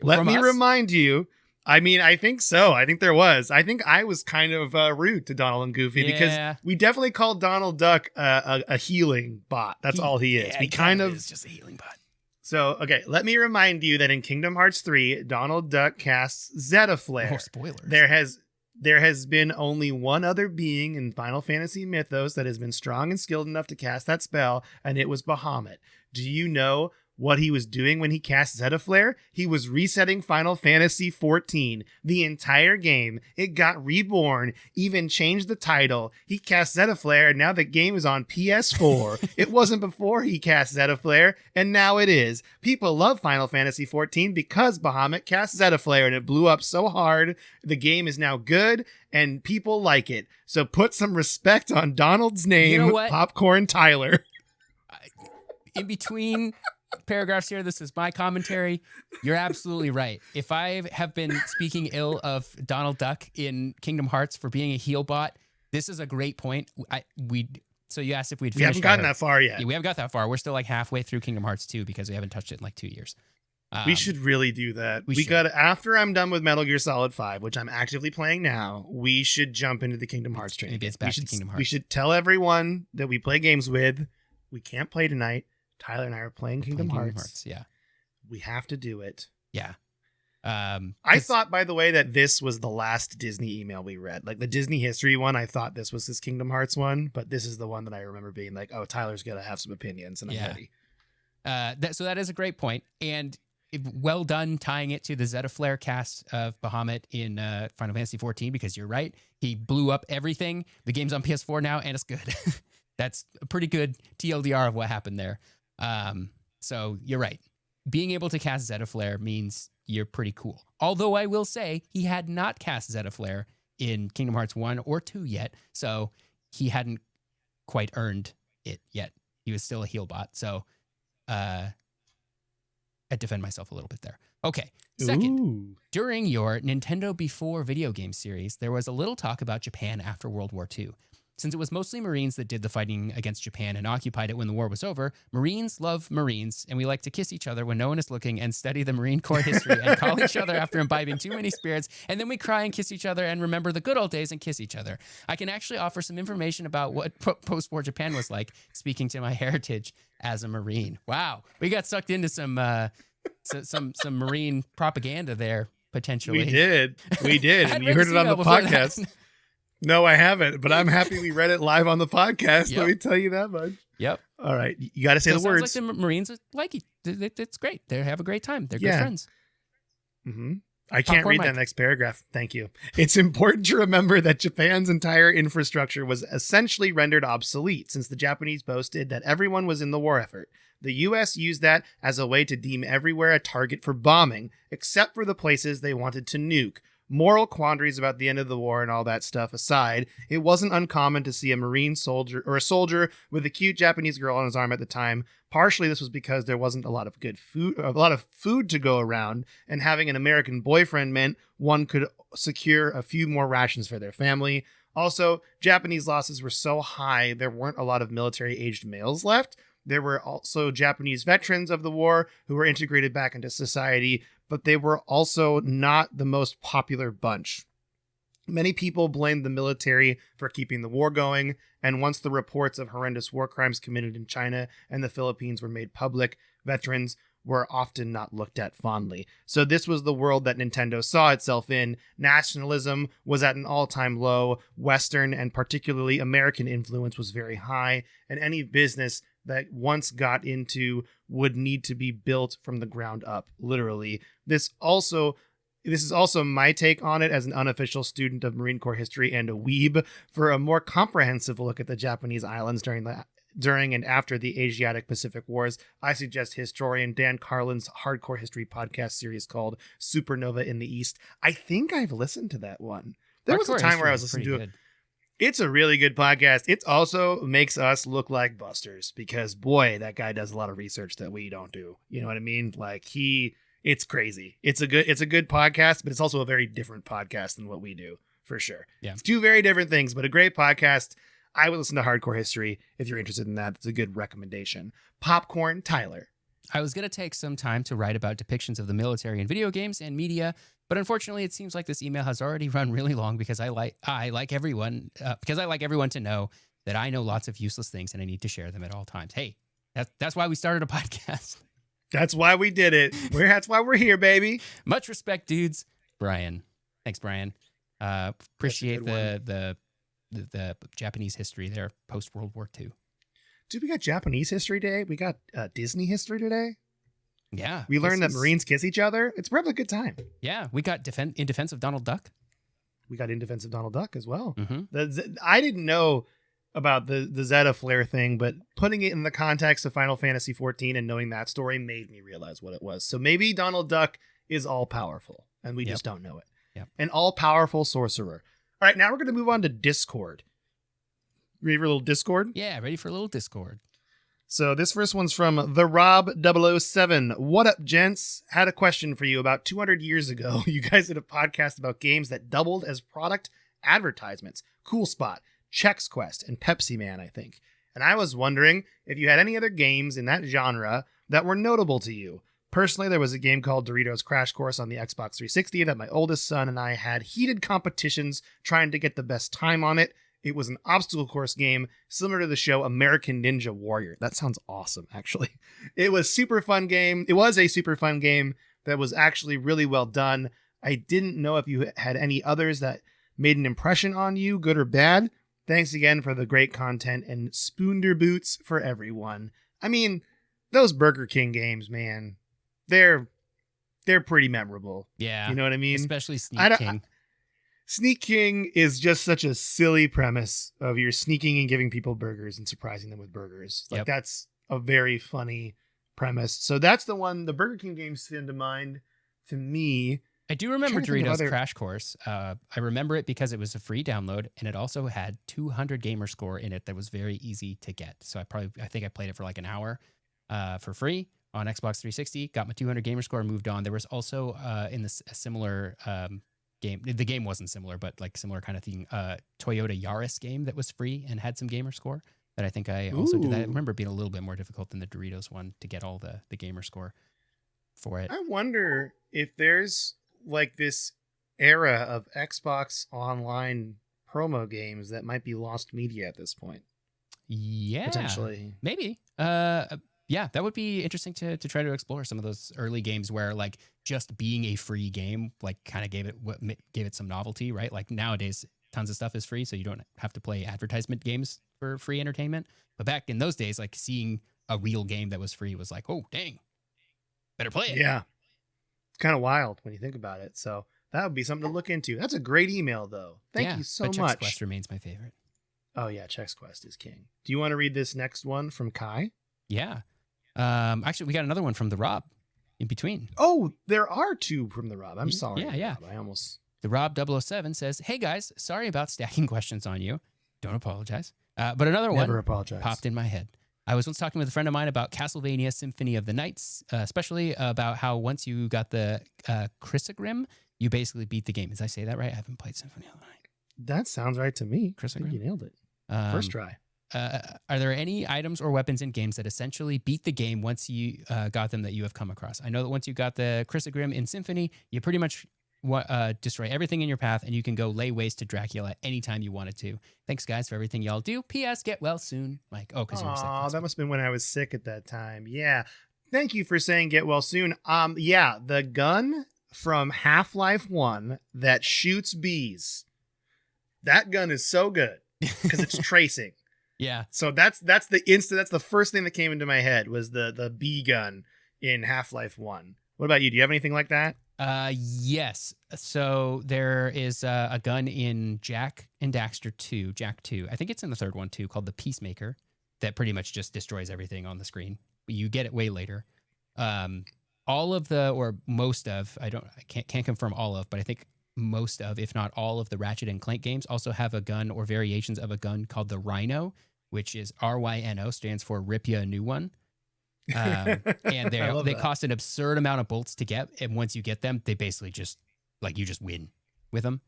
Let me remind you. I mean, I think so. I think there was. I think I was kind of rude to Donald and Goofy because we definitely called Donald Duck a healing bot. That's all he is. He kind of is just a healing bot. So, okay, let me remind you that in Kingdom Hearts 3, Donald Duck casts Zeta Flare. Oh, spoilers. There has been only one other being in Final Fantasy mythos that has been strong and skilled enough to cast that spell, and it was Bahamut. Do you know what he was doing when he cast Zeta Flare? He was resetting Final Fantasy XIV. The entire game. It got reborn, even changed the title. He cast Zeta Flare, and now the game is on PS4. It wasn't before he cast Zeta Flare, and now it is. People love Final Fantasy XIV because Bahamut cast Zeta Flare, and it blew up so hard. The game is now good, and people like it. So put some respect on Donald's name, you know what? Popcorn Tyler. In between paragraphs here. This is my commentary. You're absolutely right. If I have been speaking ill of Donald Duck in Kingdom Hearts for being a heel bot, this is a great point. So you asked if we'd finished. We haven't gotten that far yet. Yeah, we haven't got that far. We're still like halfway through Kingdom Hearts 2 because we haven't touched it in like 2 years. We should really do that. We got after I'm done with Metal Gear Solid 5, which I'm actively playing now. We should jump into the Kingdom Hearts train. Maybe it's back to Kingdom Hearts. We should tell everyone that we play games with. We can't play tonight. Tyler and I are playing Kingdom Hearts. Yeah, we have to do it. Yeah. I thought, by the way, that this was the last Disney email we read. Like the Disney history one, I thought this was his Kingdom Hearts one, but this is the one that I remember being like, oh, Tyler's gonna have some opinions, and I'm ready. So that is a great point, and well done tying it to the Zetaflare cast of Bahamut in Final Fantasy 14, because you're right. He blew up everything. The game's on PS4 now, and it's good. That's a pretty good TLDR of what happened there. So you're right. Being able to cast Zetaflare means you're pretty cool. Although I will say he had not cast Zetaflare in Kingdom Hearts 1 or 2 yet, so he hadn't quite earned it yet. He was still a heel bot, so I defend myself a little bit there. Okay, second, during your Nintendo Before video game series, there was a little talk about Japan after World War II. Since it was mostly Marines that did the fighting against Japan and occupied it when the war was over, Marines love Marines, and we like to kiss each other when no one is looking and study the Marine Corps history and call each other after imbibing too many spirits, and then we cry and kiss each other and remember the good old days and kiss each other. I can actually offer some information about what post-war Japan was like, speaking to my heritage as a Marine. Wow, we got sucked into some Marine propaganda there, potentially. We did. And you heard it on the podcast. No, I haven't, but I'm happy we read it live on the podcast. Yep. Let me tell you that much. Yep. All right. You got to say the words. Sounds like the Marines like it. It's great. They have a great time. They're good friends. Mm-hmm. I can't read that next paragraph. Thank you. It's important to remember that Japan's entire infrastructure was essentially rendered obsolete since the Japanese boasted that everyone was in the war effort. The U.S. used that as a way to deem everywhere a target for bombing, except for the places they wanted to nuke. Moral quandaries about the end of the war and all that stuff aside, it wasn't uncommon to see a Marine soldier or a soldier with a cute Japanese girl on his arm at the time. Partially, this was because there wasn't a lot of food to go around, and having an American boyfriend meant one could secure a few more rations for their family. Also, Japanese losses were so high, there weren't a lot of military-aged males left. There were also Japanese veterans of the war who were integrated back into society, but they were also not the most popular bunch. Many people blamed the military for keeping the war going, and once the reports of horrendous war crimes committed in China and the Philippines were made public, veterans were often not looked at fondly. So this was the world that Nintendo saw itself in. Nationalism was at an all-time low. Western and particularly American influence was very high, and any business that once got into would need to be built from the ground up, literally. This is also my take on it as an unofficial student of Marine Corps history and a weeb. For a more comprehensive look at the Japanese islands during and after the Asiatic Pacific Wars, I suggest historian Dan Carlin's hardcore history podcast series called Supernova in the East. I think I've listened to that one. There was a time where I was listening to it. It's a really good podcast. It also makes us look like busters because, boy, that guy does a lot of research that we don't do. You know what I mean? Like it's crazy. It's a good podcast, but it's also a very different podcast than what we do, for sure. Yeah. It's two very different things, but a great podcast. I would listen to Hardcore History if you're interested in that. It's a good recommendation. Popcorn, Tyler. I was going to take some time to write about depictions of the military in video games and media, but unfortunately, it seems like this email has already run really long because I like everyone to know that I know lots of useless things and I need to share them at all times. Hey, that's why we started a podcast. That's why we did it. That's why we're here, baby. Much respect, dudes. Brian, thanks, Brian. Appreciate the Japanese history there post World War II. Dude, we got Japanese history today. We got Disney history today. Yeah. We learned that Marines kiss each other. It's probably a good time. Yeah. We got in defense of Donald Duck. We got in defense of Donald Duck as well. Mm-hmm. I didn't know about the Zetaflare thing, but putting it in the context of Final Fantasy 14 and knowing that story made me realize what it was. So maybe Donald Duck is all powerful and we just don't know it. Yep. An all powerful sorcerer. All right. Now we're going to move on to Discord. Ready for a little Discord? Yeah, ready for a little Discord. So this first one's from the Rob007. What up, gents? Had a question for you. About 200 years ago, you guys did a podcast about games that doubled as product advertisements. Cool Spot, Chex Quest, and Pepsi Man, I think. And I was wondering if you had any other games in that genre that were notable to you. Personally, there was a game called Doritos Crash Course on the Xbox 360 that my oldest son and I had heated competitions trying to get the best time on it. It was an obstacle course game similar to the show American Ninja Warrior. That sounds awesome, actually. It was super fun game. It was a super fun game that was actually really well done. I didn't know if you had any others that made an impression on you, good or bad. Thanks again for the great content and Spooner Boots for everyone. I mean, those Burger King games, man, they're pretty memorable. Yeah. You know what I mean? Especially Sneak King. Sneak King is just such a silly premise of you're sneaking and giving people burgers and surprising them with burgers. Like, that's a very funny premise. So that's the one, the Burger King games stand to mind to me. I do remember Doritos Crash Course. I remember it because it was a free download, and it also had 200 gamer score in it that was very easy to get. So I think I played it for like an hour for free on Xbox 360, got my 200 gamer score and moved on. There was also in this a similar game. The game wasn't similar, but like similar kind of thing. Toyota Yaris game that was free and had some gamer score that I think I also did that. I remember it being a little bit more difficult than the Doritos one to get all the gamer score for it. I wonder if there's like this era of Xbox Online promo games that might be lost media at this point. Yeah, potentially, maybe. Yeah, that would be interesting to try to explore some of those early games where like just being a free game like kind of gave it some novelty, right? Like nowadays, tons of stuff is free, so you don't have to play advertisement games for free entertainment. But back in those days, like seeing a real game that was free was like, oh dang, better play it. Yeah, it's kind of wild when you think about it. So that would be something to look into. That's a great email, though. Thank you so much. Chex Quest remains my favorite. Oh yeah, Chex Quest is king. Do you want to read this next one from Kai? Yeah. Actually, we got another one from the Rob in between. Oh, there are two from the Rob. I'm sorry. Yeah. Rob. I almost. The Rob007 says, "Hey guys, sorry about stacking questions on you. Don't apologize. But another Never one apologize. Popped in my head. I was once talking with a friend of mine about Castlevania Symphony of the Nights, especially about how once you got the Chrysogrim, you basically beat the game. Did I say that right? I haven't played Symphony of the Night. That sounds right to me. Chrysogrim? You nailed it. First try. Are there any items or weapons in games that essentially beat the game once you got them that you have come across? I know that once you got the Chrysogrim in Symphony, you pretty much destroy everything in your path, and you can go lay waste to Dracula anytime you wanted to. Thanks, guys, for everything y'all do. P.S. Get well soon, Mike. Oh, because you were sick. Oh, that must have been when I was sick at that time. Yeah. Thank you for saying get well soon. Yeah, the gun from Half-Life 1 that shoots bees. That gun is so good because it's tracing. Yeah. So that's the first thing that came into my head was the bee gun in Half-Life 1. What about you? Do you have anything like that? Yes. So there is a gun in Jak and Daxter 2, Jak 2. I think it's in the third one too, called the Peacemaker, that pretty much just destroys everything on the screen. You get it way later. All of the, or most of, I can't confirm all of, but I think most of, if not all of the Ratchet and Clank games also have a gun or variations of a gun called the Rhino, which is RYNO, stands for Rip Ya a New One. And they cost an absurd amount of bolts to get, and once you get them, they basically just like you just win with them,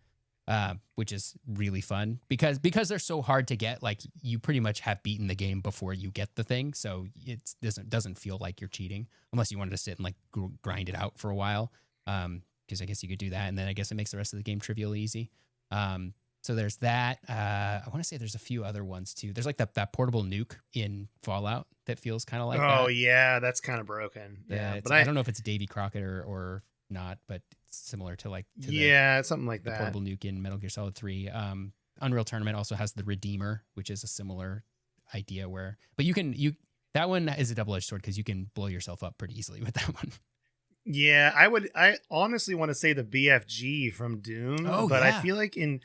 which is really fun because they're so hard to get. Like you pretty much have beaten the game before you get the thing, so it doesn't feel like you're cheating unless you wanted to sit and like grind it out for a while. Because I guess you could do that, and then I guess it makes the rest of the game trivially easy. So there's that. I want to say there's a few other ones too. There's like that portable nuke in Fallout that feels kind of like that. Oh yeah, that's kind of broken. Yeah, but I don't know if it's Davy Crockett or not, but it's similar to like something like the that. portable nuke in Metal Gear Solid 3. Unreal Tournament also has the Redeemer, which is a similar idea but that one is a double-edged sword because you can blow yourself up pretty easily with that one. Yeah, I honestly want to say the BFG from Doom, but I feel like in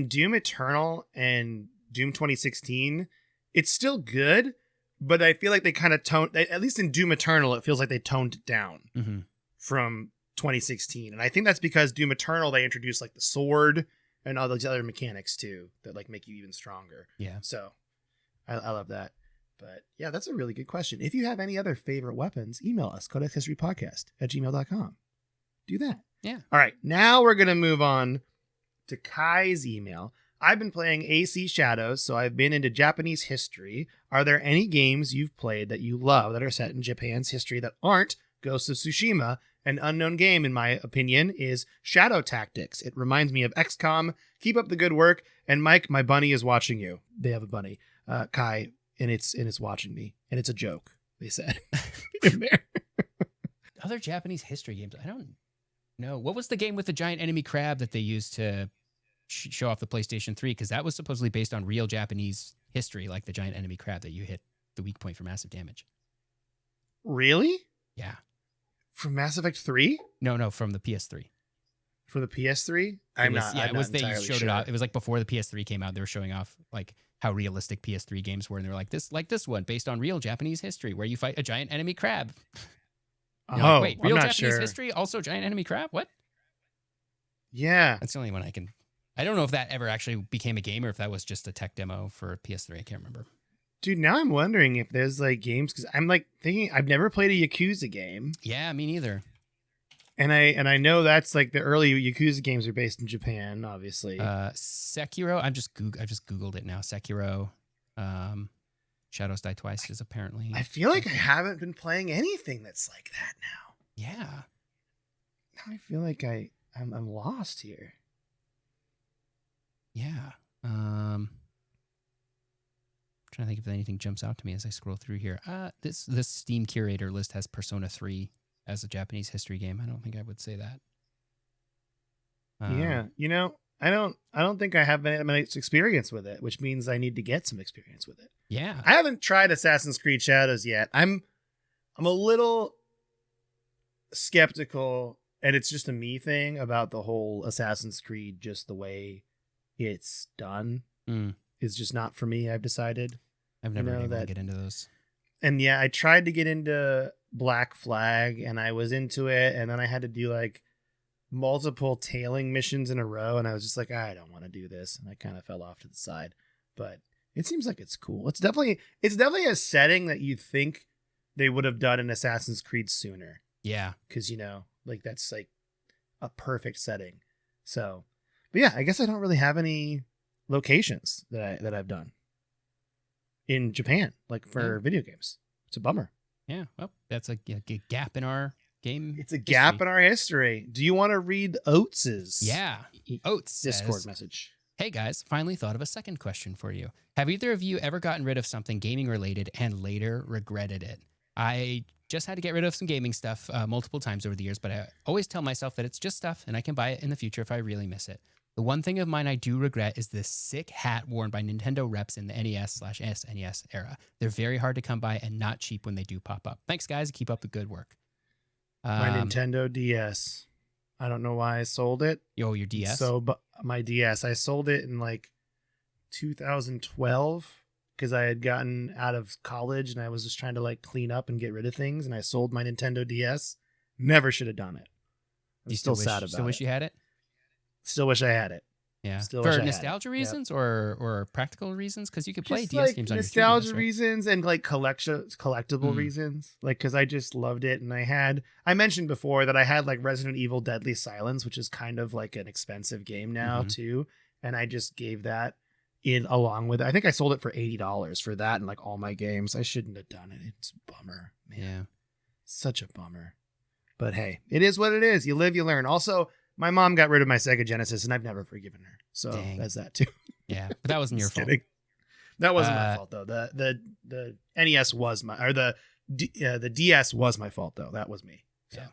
Doom Eternal and Doom 2016, it's still good, but I feel like they kind of toned, at least in Doom Eternal, it feels like they toned it down from 2016. And I think that's because Doom Eternal, they introduced like the sword and all those other mechanics too that like make you even stronger. Yeah. So I love that. But yeah, that's a really good question. If you have any other favorite weapons, email us, codexhistorypodcast@gmail.com. Do that. Yeah. All right. Now we're going to move on to Kai's email. I've been playing AC Shadows, so I've been into Japanese history. Are there any games you've played that you love that are set in Japan's history that aren't Ghost of Tsushima? An unknown game, in my opinion, is Shadow Tactics. It reminds me of XCOM. Keep up the good work. And Mike, my bunny is watching you. They have a bunny, Kai, and it's watching me. And it's a joke, they said in there. Other Japanese history games. I don't know. What was the game with the giant enemy crab that they used to show off the PlayStation 3? Because that was supposedly based on real Japanese history, like the giant enemy crab that you hit the weak point for massive damage. Really? Yeah. From Mass Effect 3? No, from the PS3. For the PS3? I'm not They showed sure. it off. It was like before the PS3 came out. They were showing off like how realistic PS3 games were, and they were like this one based on real Japanese history where you fight a giant enemy crab. Oh, wait, real Japanese history, also giant enemy crab? What? Yeah, that's the only one I can. I don't know if that ever actually became a game or if that was just a tech demo for PS3. I can't remember. Dude, now I'm wondering if there's like games, because I'm like thinking I've never played a Yakuza game. Yeah, me neither. And I know that's like the early Yakuza games are based in Japan, obviously. Sekiro. I just Googled it now. Sekiro. Shadows Die Twice is apparently. I feel like I haven't been playing anything that's like that now. Yeah. Now I feel like I'm lost here. Yeah. Trying to think if anything jumps out to me as I scroll through here. This Steam curator list has Persona 3 as a Japanese history game. I don't think I would say that. Yeah, I don't think I have much experience with it, which means I need to get some experience with it. Yeah, I haven't tried Assassin's Creed Shadows yet. I'm a little skeptical, and it's just a me thing about the whole Assassin's Creed. Just the way it's done is just not for me. I've decided. I've never been able to get into those. And yeah, I tried to get into Black Flag, and I was into it, and then I had to do like multiple tailing missions in a row, and I was just like, I don't want to do this, and I kind of fell off to the side. But it seems like it's cool. It's definitely a setting that you'd think they would have done in Assassin's Creed sooner. Yeah, because like that's like a perfect setting. So, but yeah, I guess I don't really have any locations that I've done in Japan, like for video games. It's a bummer. Yeah, well, that's a gap in our game. It's a gap in our history. Do you want to read Oates's? Yeah, Oates Discord says, message. Hey guys, finally thought of a second question for you. Have either of you ever gotten rid of something gaming related and later regretted it? I just had to get rid of some gaming stuff multiple times over the years, but I always tell myself that it's just stuff and I can buy it in the future if I really miss it. The one thing of mine I do regret is this sick hat worn by Nintendo reps in the NES/SNES era. They're very hard to come by and not cheap when they do pop up. Thanks, guys. Keep up the good work. My Nintendo DS. I don't know why I sold it. Your DS? But my DS. I sold it in like 2012 because I had gotten out of college and I was just trying to like clean up and get rid of things. And I sold my Nintendo DS. Never should have done it. I'm still sad about it. Still wish you had it? Still wish I had it. Yeah. For nostalgia reasons or practical reasons? Because you could play DS games on your 3DS, nostalgia reasons and like collectible reasons. Like, because I just loved it. And I mentioned before that I had like Resident Evil Deadly Silence, which is kind of like an expensive game now too. And I just gave that in along with it. I think I sold it for $80 for that and like all my games. I shouldn't have done it. It's a bummer, man. Yeah. Such a bummer. But hey, it is what it is. You live, you learn. Also, my mom got rid of my Sega Genesis, and I've never forgiven her. So that's that too. Yeah, but that wasn't your fault. That wasn't my fault though. The NES was the DS was my fault though. That was me. So. Yeah.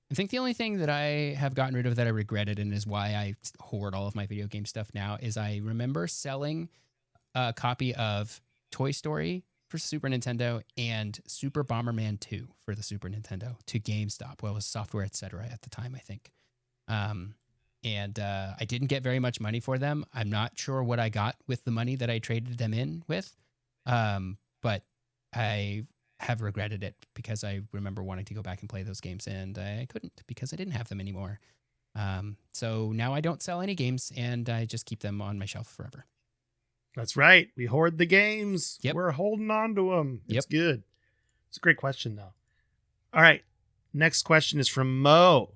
I think the only thing that I have gotten rid of that I regretted and is why I hoard all of my video game stuff now is I remember selling a copy of Toy Story for Super Nintendo and Super Bomberman 2 for the Super Nintendo to GameStop. Well, it was Software Etc. at the time, I think. I didn't get very much money for them. I'm not sure what I got with the money that I traded them in with. But I have regretted it because I remember wanting to go back and play those games and I couldn't because I didn't have them anymore. So now I don't sell any games and I just keep them on my shelf forever. That's right. We hoard the games. Yep. We're holding on to them. It's Yep. good. It's a great question, though. All right. Next question is from Mo.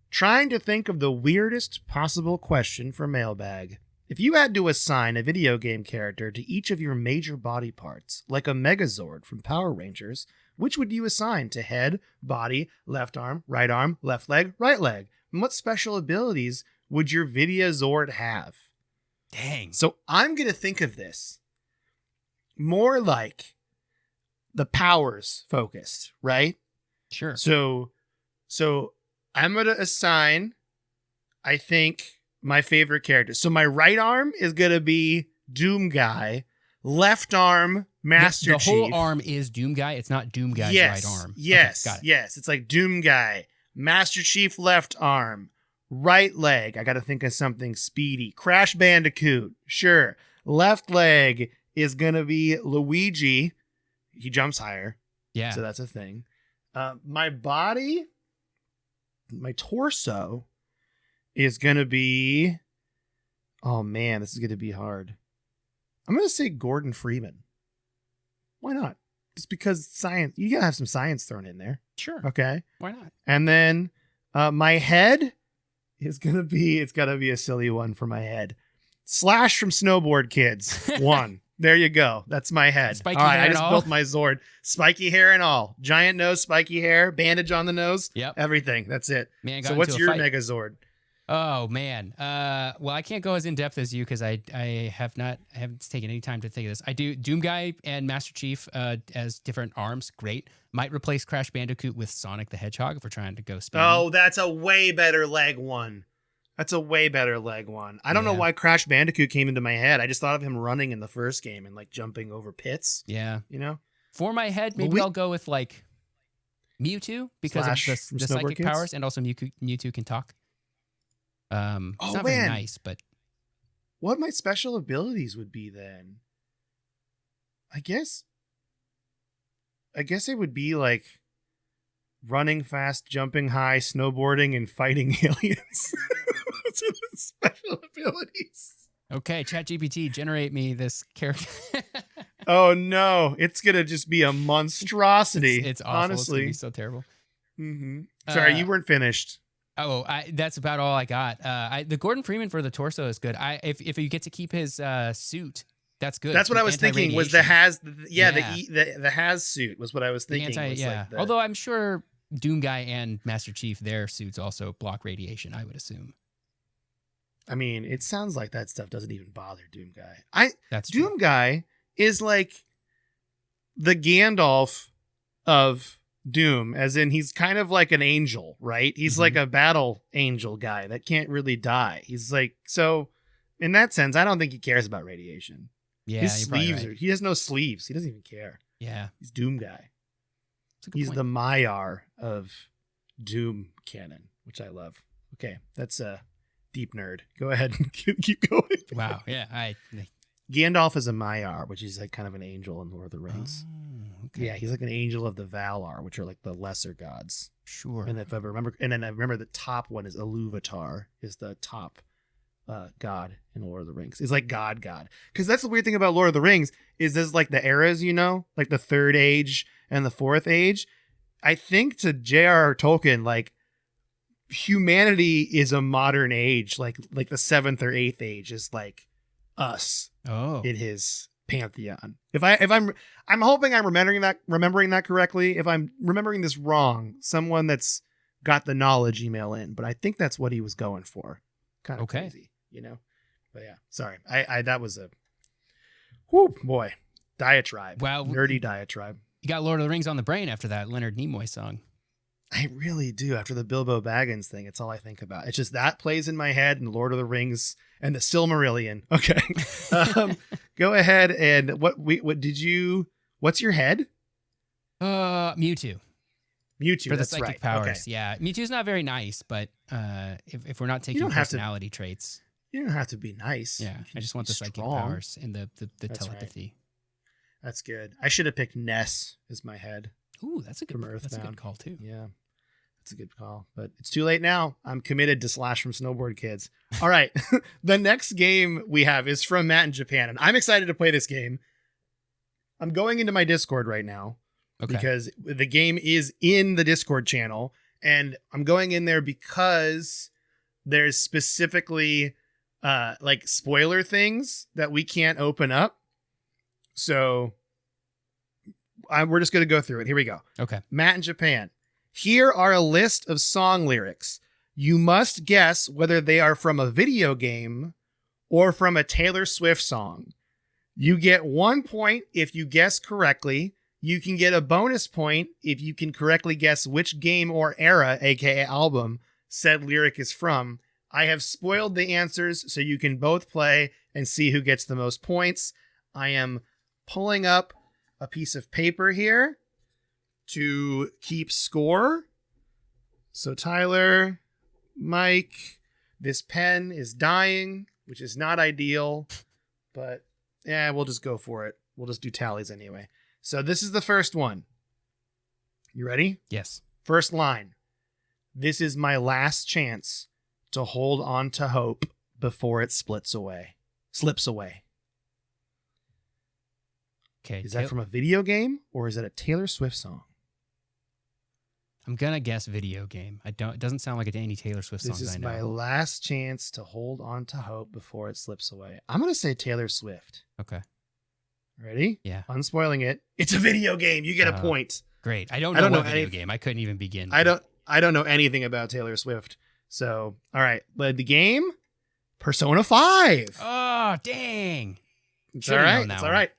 Trying to think of the weirdest possible question for Mailbag. If you had to assign a video game character to each of your major body parts, like a Megazord from Power Rangers, which would you assign to head, body, left arm, left leg, right leg? And what special abilities would your Videozord have? Dang. So I'm going to think of this more like the powers focused, right? Sure. So I'm going to assign, I think, my favorite character. So my right arm is going to be Doom Guy. Left arm, Master Chief. The whole arm is Doom Guy. It's not Doom Guy's right arm. Yes. Okay, got it. Yes. It's like Doom Guy. Master Chief left arm. Right leg. I got to think of something speedy. Crash Bandicoot. Sure. Left leg is going to be Luigi. He jumps higher. Yeah. So that's a thing. My body, my torso is going to be, oh man, this is going to be hard. I'm going to say Gordon Freeman. Why not? Just because science, you got to have some science thrown in there. Sure. Okay. Why not? And then my head is going to be, it's got to be a silly one for my head. Slash from Snowboard Kids. One. There you go. That's my head. Spiky all right, hair I and just all? built my Zord. Spiky hair and all. Giant nose, spiky hair, bandage on the nose. Yep. Everything. That's it. Man, So what's into a your fight. Megazord? Oh man. Well, I can't go as in depth as you because I haven't taken any time to think of this. I do Doom Guy and Master Chief as different arms. Great. Might replace Crash Bandicoot with Sonic the Hedgehog if we're trying to go speedy. Oh, that's a way better leg one. That's a way better leg one. I don't know why Crash Bandicoot came into my head. I just thought of him running in the first game and like jumping over pits. Yeah. You know? For my head, maybe I'll go with like Mewtwo because Slash of the from Snowboard psychic Kids? powers, and also Mewtwo can talk. It's not man. very nice, but What my special abilities would be then? I guess it would be like running fast, jumping high, snowboarding, and fighting aliens. Those are the special abilities. okay, ChatGPT, generate me this character. Oh no, it's gonna just be a monstrosity. It's awful. Honestly, It's gonna be so terrible. Mm-hmm. Sorry, you weren't finished. Oh, that's about all I got. The Gordon Freeman for the torso is good. If you get to keep his suit, that's good. That's what I was thinking. Was the has suit was what I was thinking. Although I'm sure Doom Guy and Master Chief, their suits also block radiation, I would assume. I mean, it sounds like that stuff doesn't even bother Doom Guy. That's Doom true. Guy is like the Gandalf of Doom, as in he's kind of like an angel, right? He's like a battle angel guy that can't really die. He's like, so in that sense, I don't think he cares about radiation. Yeah, his sleeves right. he has no sleeves. He doesn't even care. Yeah. He's Doom Guy. He's point. the Maiar of Doom canon, which I love. Okay, that's a deep nerd. Go ahead and keep going. Wow. Yeah. Gandalf is a Maiar, which is like kind of an angel in Lord of the Rings. Oh, okay. Yeah, he's like an angel of the Valar, which are like the lesser gods. Sure. And if I remember, and then I remember the top one is Iluvatar, is the top god in Lord of the Rings. It's like God. Because that's the weird thing about Lord of the Rings is there's like the eras, you know, like the third age and the fourth age. I think to J.R.R. Tolkien, like humanity is a modern age, like the seventh or eighth age is like us in his pantheon. I'm hoping I'm remembering that correctly. If I'm remembering this wrong, someone that's got the knowledge email in, but I think that's what he was going for. Kind of crazy, you know? But yeah, sorry. I that was a whoop boy. Diatribe. Wow. Nerdy diatribe. You got Lord of the Rings on the brain after that Leonard Nimoy song. I really do. After the Bilbo Baggins thing, it's all I think about. It's just that plays in my head and Lord of the Rings and the Silmarillion. Okay. Go ahead and what's your head? Mewtwo. Mewtwo, for the that's psychic right. powers. Okay. Yeah. Mewtwo's not very nice, but if we're not taking personality traits. You don't have to be nice. Yeah. I just want the psychic strong. powers and the telepathy. Right. That's good. I should have picked Ness as my head. Ooh, that's a good from Earthbound. That's a good call too. Yeah. That's a good call, but it's too late now. I'm committed to Slash from Snowboard Kids. All right. The next game we have is from Matt in Japan, and I'm excited to play this game. I'm going into my Discord right now because the game is in the Discord channel, and I'm going in there because there's specifically like spoiler things that we can't open up. So we're just going to go through it. Here we go. Okay. Matt in Japan. Here are a list of song lyrics. You must guess whether they are from a video game or from a Taylor Swift song. You get 1 point if you guess correctly. You can get a bonus point if you can correctly guess which game or era, aka album, said lyric is from. I have spoiled the answers so you can both play and see who gets the most points. I am pulling up a piece of paper here to keep score. So Tyler, Mike, this pen is dying, which is not ideal, but yeah, we'll just go for it. We'll just do tallies anyway. So this is the first one. You ready? Yes. First line. This is my last chance to hold on to hope before it slips away. Okay. Is that from a video game or is it a Taylor Swift song? I'm gonna guess video game. It doesn't sound like any Taylor Swift songs I know. This is my last chance to hold on to hope before it slips away. I'm gonna say Taylor Swift. Okay. Ready? Yeah. Unspoiling it. It's a video game. You get a point. Great. I don't know what video game. I couldn't even begin. I don't know anything about Taylor Swift. So, all right. Led the game. Persona 5. Oh, dang. It's all right. It's all right.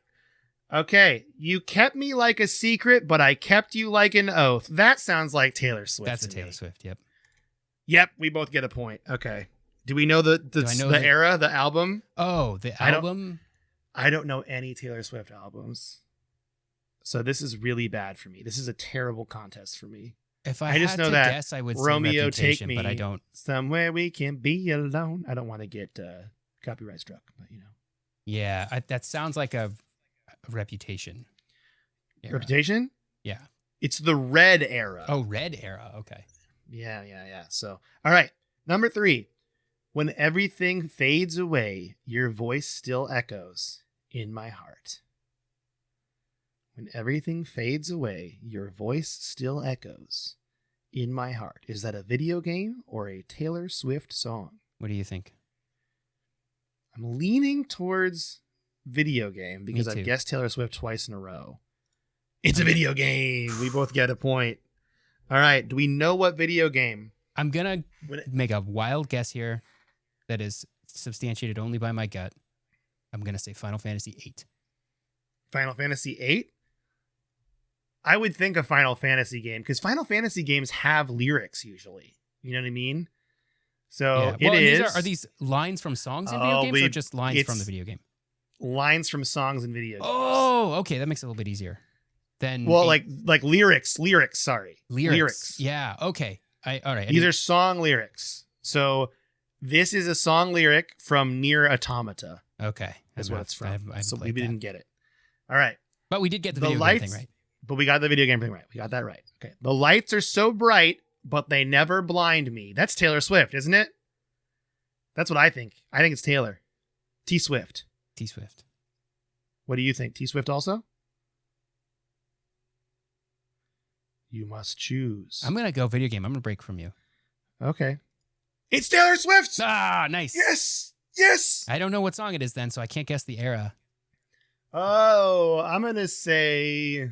Okay. You kept me like a secret, but I kept you like an oath. That sounds like Taylor Swift. That's a Taylor Swift. Yep. Yep. We both get a point. Okay. Do we know the era, the album? Oh, the album? I don't know any Taylor Swift albums. So this is really bad for me. This is a terrible contest for me. If I just had to guess, I would Romeo say Reputation, Take Me, but I don't. Somewhere we can be alone. I don't want to get copyright struck, but you know. Yeah, that sounds like a Reputation. Era. Reputation? Yeah. It's the Red era. Oh, Red era. Okay. Yeah. So, all right. Number 3. When everything fades away, your voice still echoes in my heart. When everything fades away, your voice still echoes in my heart. Is that a video game or a Taylor Swift song? What do you think? I'm leaning towards video game because I've guessed Taylor Swift twice in a row. It's a video game. We both get a point. All right. Do we know what video game? I'm going to make a wild guess here that is substantiated only by my gut. I'm going to say Final Fantasy VIII. Final Fantasy VIII? I would think a Final Fantasy game because Final Fantasy games have lyrics usually. You know what I mean? So yeah. It is. Are these lines from songs in video games or just lines from the video game? Lines from songs in video games. Oh, okay. That makes it a little bit easier. Then like lyrics. Sorry. Lyrics. Yeah. Okay. All right. These are song lyrics. So this is a song lyric from Nier Automata. Okay. That's what it's from. So we didn't get it. All right. But we did get the video game thing right. But we got the video game thing right. We got that right. Okay. The lights are so bright, but they never blind me. That's Taylor Swift, isn't it? That's what I think. I think it's Taylor. T-Swift. T-Swift. What do you think? T-Swift also? You must choose. I'm going to go video game. I'm going to break from you. Okay. It's Taylor Swift! Ah, nice. Yes! I don't know what song it is then, so I can't guess the era. Oh, I'm going to say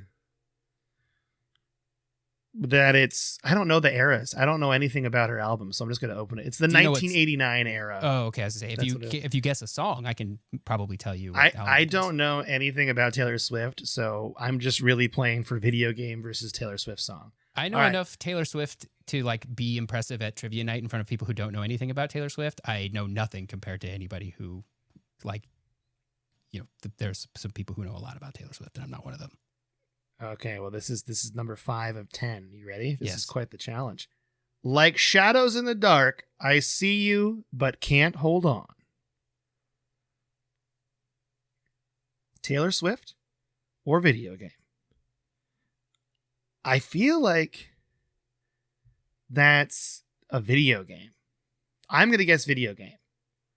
that I don't know the eras. I don't know anything about her album, so I'm just going to open it. It's the 1989 era. Oh, okay. I was going to say, if you guess a song, I can probably tell you. I don't know anything about Taylor Swift, so I'm just really playing for video game versus Taylor Swift song. I know enough Taylor Swift to be impressive at trivia night in front of people who don't know anything about Taylor Swift. I know nothing compared to anybody who there's some people who know a lot about Taylor Swift, and I'm not one of them. Okay, well, this is number 5 of 10. You ready? This is quite the challenge. Like shadows in the dark, I see you, but can't hold on. Taylor Swift or video game? I feel like that's a video game. I'm going to guess video game.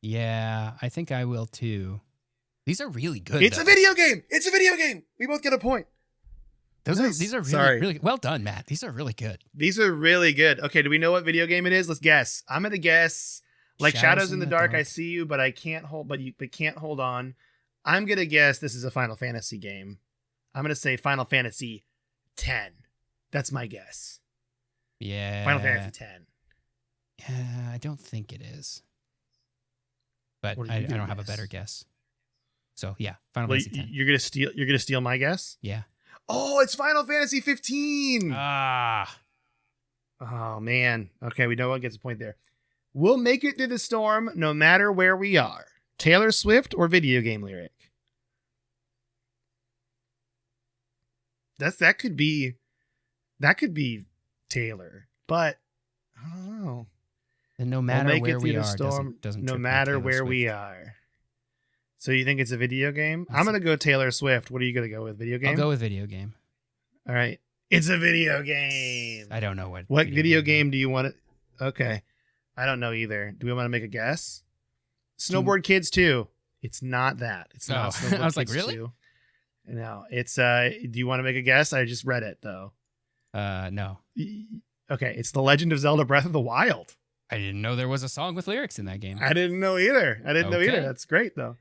Yeah, I think I will too. These are really good. It's a video game. It's a video game. We both get a point. These are really well done, Matt. These are really good. These are really good. Okay, do we know what video game it is? Let's guess. I'm going to guess like Shadows in the Dark. I see you, but I can't hold. But you can't hold on. I'm going to guess this is a Final Fantasy game. I'm going to say Final Fantasy 10. That's my guess. Yeah. Final Fantasy 10. Yeah, I don't think it is. But I don't have a better guess. So yeah, Final Fantasy 10. You're gonna steal my guess? Yeah. Oh, it's Final Fantasy 15. Ah. Oh man. Okay, we know what gets a point there. We'll make it through the storm no matter where we are. Taylor Swift or video game lyric? That could be Taylor, but I don't know. And no matter where we are, doesn't no matter where we are. So you think it's a video game? I'm going to go Taylor Swift. What are you going to go with? Video game? I'll go with video game. All right. It's a video game. I don't know what video game do you want to... Okay. I don't know either. Do we want to make a guess? Snowboard Kids 2. It's not that. It's not Snowboard I was Kids like, really? 2. No. It's... Do you want to make a guess? I just read it, though. No. Okay. It's The Legend of Zelda Breath of the Wild. I didn't know there was a song with lyrics in that game. I didn't know either. That's great, though.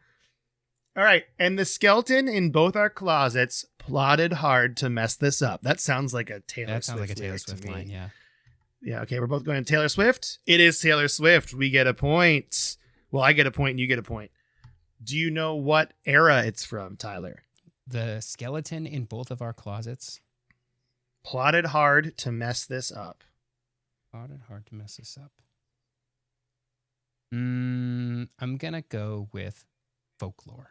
All right. And the skeleton in both our closets plotted hard to mess this up. That sounds like a Taylor Swift line, yeah. Yeah, okay. We're both going Taylor Swift. It is Taylor Swift. We get a point. Well, I get a point and you get a point. Do you know what era it's from, Tyler? The skeleton in both of our closets. Plotted hard to mess this up. Plotted hard to mess this up. I'm going to go with folklore.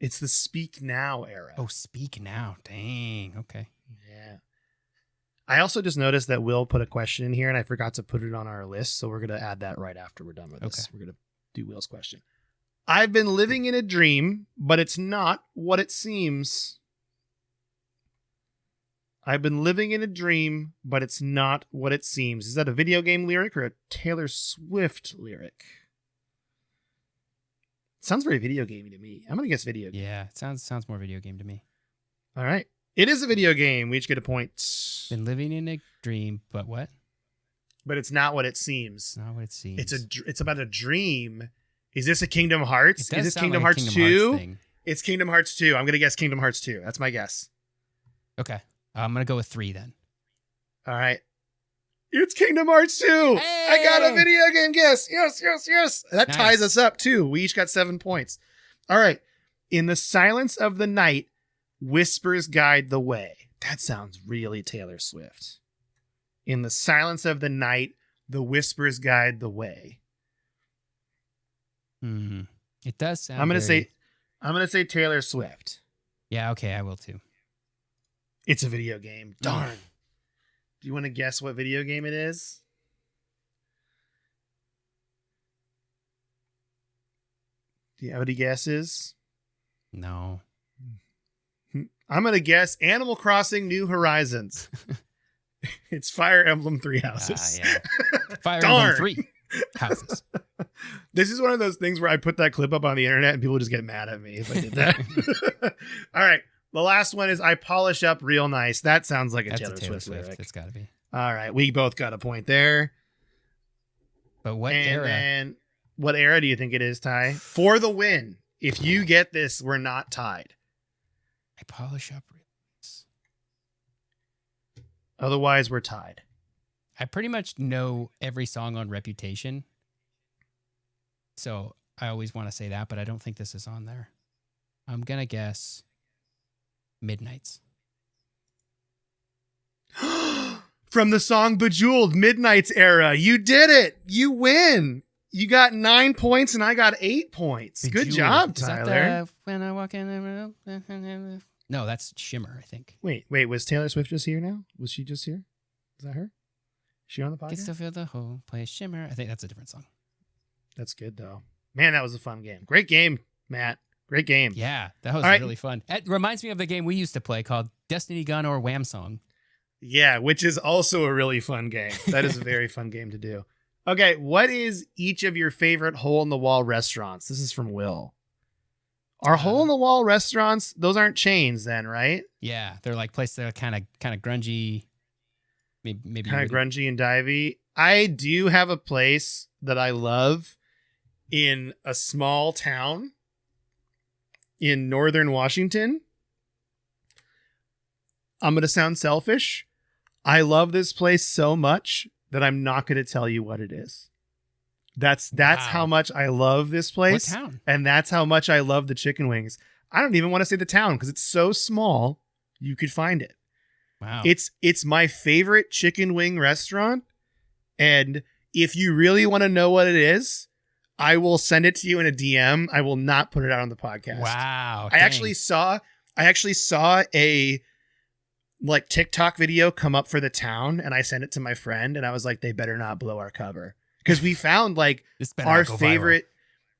It's the Speak Now era. Oh, Speak Now. Dang. Okay. Yeah. I also just noticed that Will put a question in here and I forgot to put it on our list. So we're going to add that right after we're done with this. We're going to do Will's question. I've been living in a dream, but it's not what it seems. I've been living in a dream, but it's not what it seems. Is that a video game lyric or a Taylor Swift lyric? Sounds very video gamey to me. I'm going to guess video game. Yeah, it sounds more video game to me. All right. It is a video game. We each get a point. Been living in a dream, but what? But it's not what it seems. Not what it seems. It's about a dream. Is this a Kingdom Hearts? Is this Kingdom like Hearts 2? Thing. It's Kingdom Hearts 2. I'm going to guess Kingdom Hearts 2. That's my guess. Okay. I'm going to go with 3 then. All right. It's Kingdom Hearts 2. Hey! I got a video game guess. Yes. That ties us up too. We each got 7 points. All right. In the silence of the night, whispers guide the way. That sounds really Taylor Swift. In the silence of the night, the whispers guide the way. It does sound. I'm gonna say Taylor Swift. Yeah. Okay. I will too. It's a video game. Darn. Do you want to guess what video game it is? Do you have any guesses? No. I'm going to guess Animal Crossing New Horizons. It's Fire Emblem 3 Houses. Yeah. Fire Emblem 3 Houses. This is one of those things where I put that clip up on the internet and people just get mad at me if I did that. All right. The last one is I polish up real nice. That sounds like a Taylor Swift lyric. It's got to be. All right. We both got a point there. But what era? And what era do you think it is, Ty? For the win. If you get this, we're not tied. I polish up real nice. Otherwise, we're tied. I pretty much know every song on Reputation. So I always want to say that, but I don't think this is on there. I'm going to guess Midnights. From the song Bejeweled, Midnight's era. You did it. You win. You got 9 points and I got 8 points. Bejeweled. Good job, Is Tyler. that when I walk in the room? No, that's Shimmer, I think. Wait. Was Taylor Swift just here now? Was she just here? Is that her? Is she on the podcast? Gets to feel the whole place shimmer. I think that's a different song. That's good, though. Man, that was a fun game. Great game, Matt. Great game. Yeah, that was really fun. It reminds me of the game we used to play called Destiny Gun or Wham Song. Yeah, which is also a really fun game. That is a very fun game to do. Okay, what is each of your favorite hole-in-the-wall restaurants? This is from Will. Are hole-in-the-wall restaurants, those aren't chains then, right? Yeah, they're like places that are kind of grungy. Maybe kind of grungy and divey. I do have a place that I love in a small town in northern Washington. I'm going to sound selfish. I love this place so much that I'm not going to tell you what it is. That's Wow. how much I love this place. What town? And that's how much I love the chicken wings. I don't even want to say the town because it's so small you could find it. Wow. It's my favorite chicken wing restaurant. And if you really want to know what it is, I will send it to you in a DM. I will not put it out on the podcast. Wow. I actually saw a like TikTok video come up for the town, and I sent it to my friend, and I was like, they better not blow our cover. Because we found like our favorite.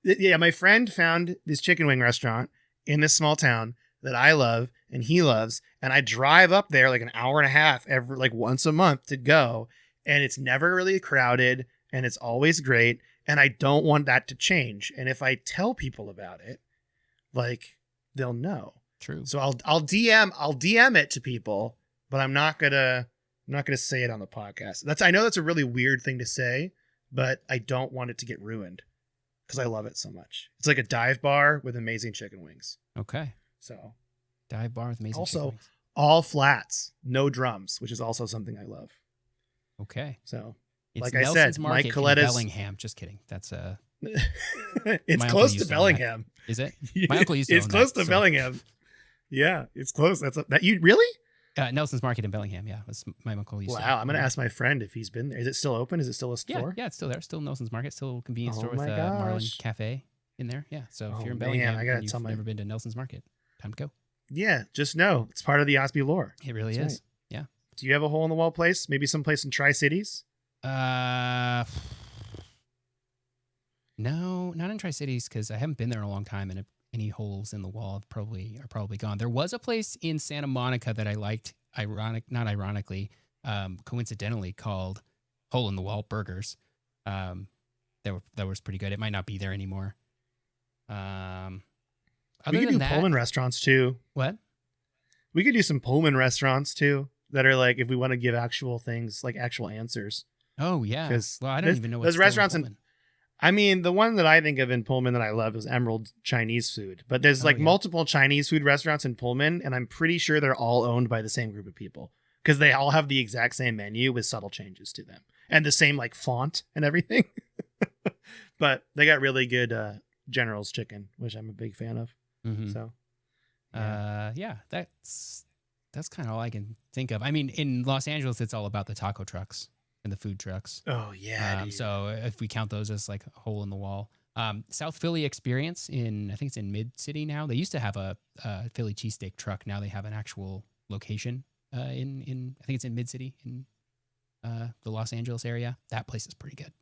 Yeah, my friend found this chicken wing restaurant in this small town that I love and he loves. And I drive up there like an hour and a half every like once a month to go. And it's never really crowded and it's always great. And I don't want that to change. And if I tell people about it, like they'll know. True. So I'll DM it to people, but I'm not gonna say it on the podcast. I know that's a really weird thing to say, but I don't want it to get ruined because I love it so much. It's like a dive bar with amazing chicken wings. Okay. So dive bar with amazing also chicken wings. All flats, no drums, which is also something I love. Okay. So it's like Nelson's I said, Market Mike Coletta's in Bellingham. Just kidding. That's it's close to Bellingham. Is it? My uncle used to It's close to Bellingham. Yeah, it's close. That you really? Nelson's Market in Bellingham. Yeah, that's my uncle used to. Wow, I'm gonna ask my friend if he's been there. Is it still open? Is it still a store? Yeah, it's still there. Still Nelson's Market. Still a convenience store with Marlin Cafe in there. Yeah. So if you're in Bellingham and you've never been to Nelson's Market, time to go. Yeah, just know it's part of the Osby lore. It really is. Right. Yeah. Do you have a hole in the wall place? Maybe someplace in Tri-Cities? No, not in Tri-Cities because I haven't been there in a long time, and any holes in the wall are probably gone. There was a place in Santa Monica that I liked, coincidentally called Hole in the Wall Burgers. That was pretty good. It might not be there anymore. We could do Pullman restaurants too. What? We could do some Pullman restaurants too that are like if we want to give actual things, like actual answers. Oh yeah. Well, I don't even know what those restaurants in. I mean, the one that I think of in Pullman that I love is Emerald Chinese Food. But there's multiple Chinese food restaurants in Pullman, and I'm pretty sure they're all owned by the same group of people because they all have the exact same menu with subtle changes to them and the same like font and everything. But they got really good General's chicken, which I'm a big fan of. Mm-hmm. So, yeah, that's kind of all I can think of. I mean, in Los Angeles, it's all about the taco trucks and the food trucks. Oh yeah. So if we count those as like a hole in the wall, South Philly Experience I think it's in Mid City now. They used to have a Philly cheesesteak truck. Now they have an actual location in I think it's in Mid City in the Los Angeles area. That place is pretty good.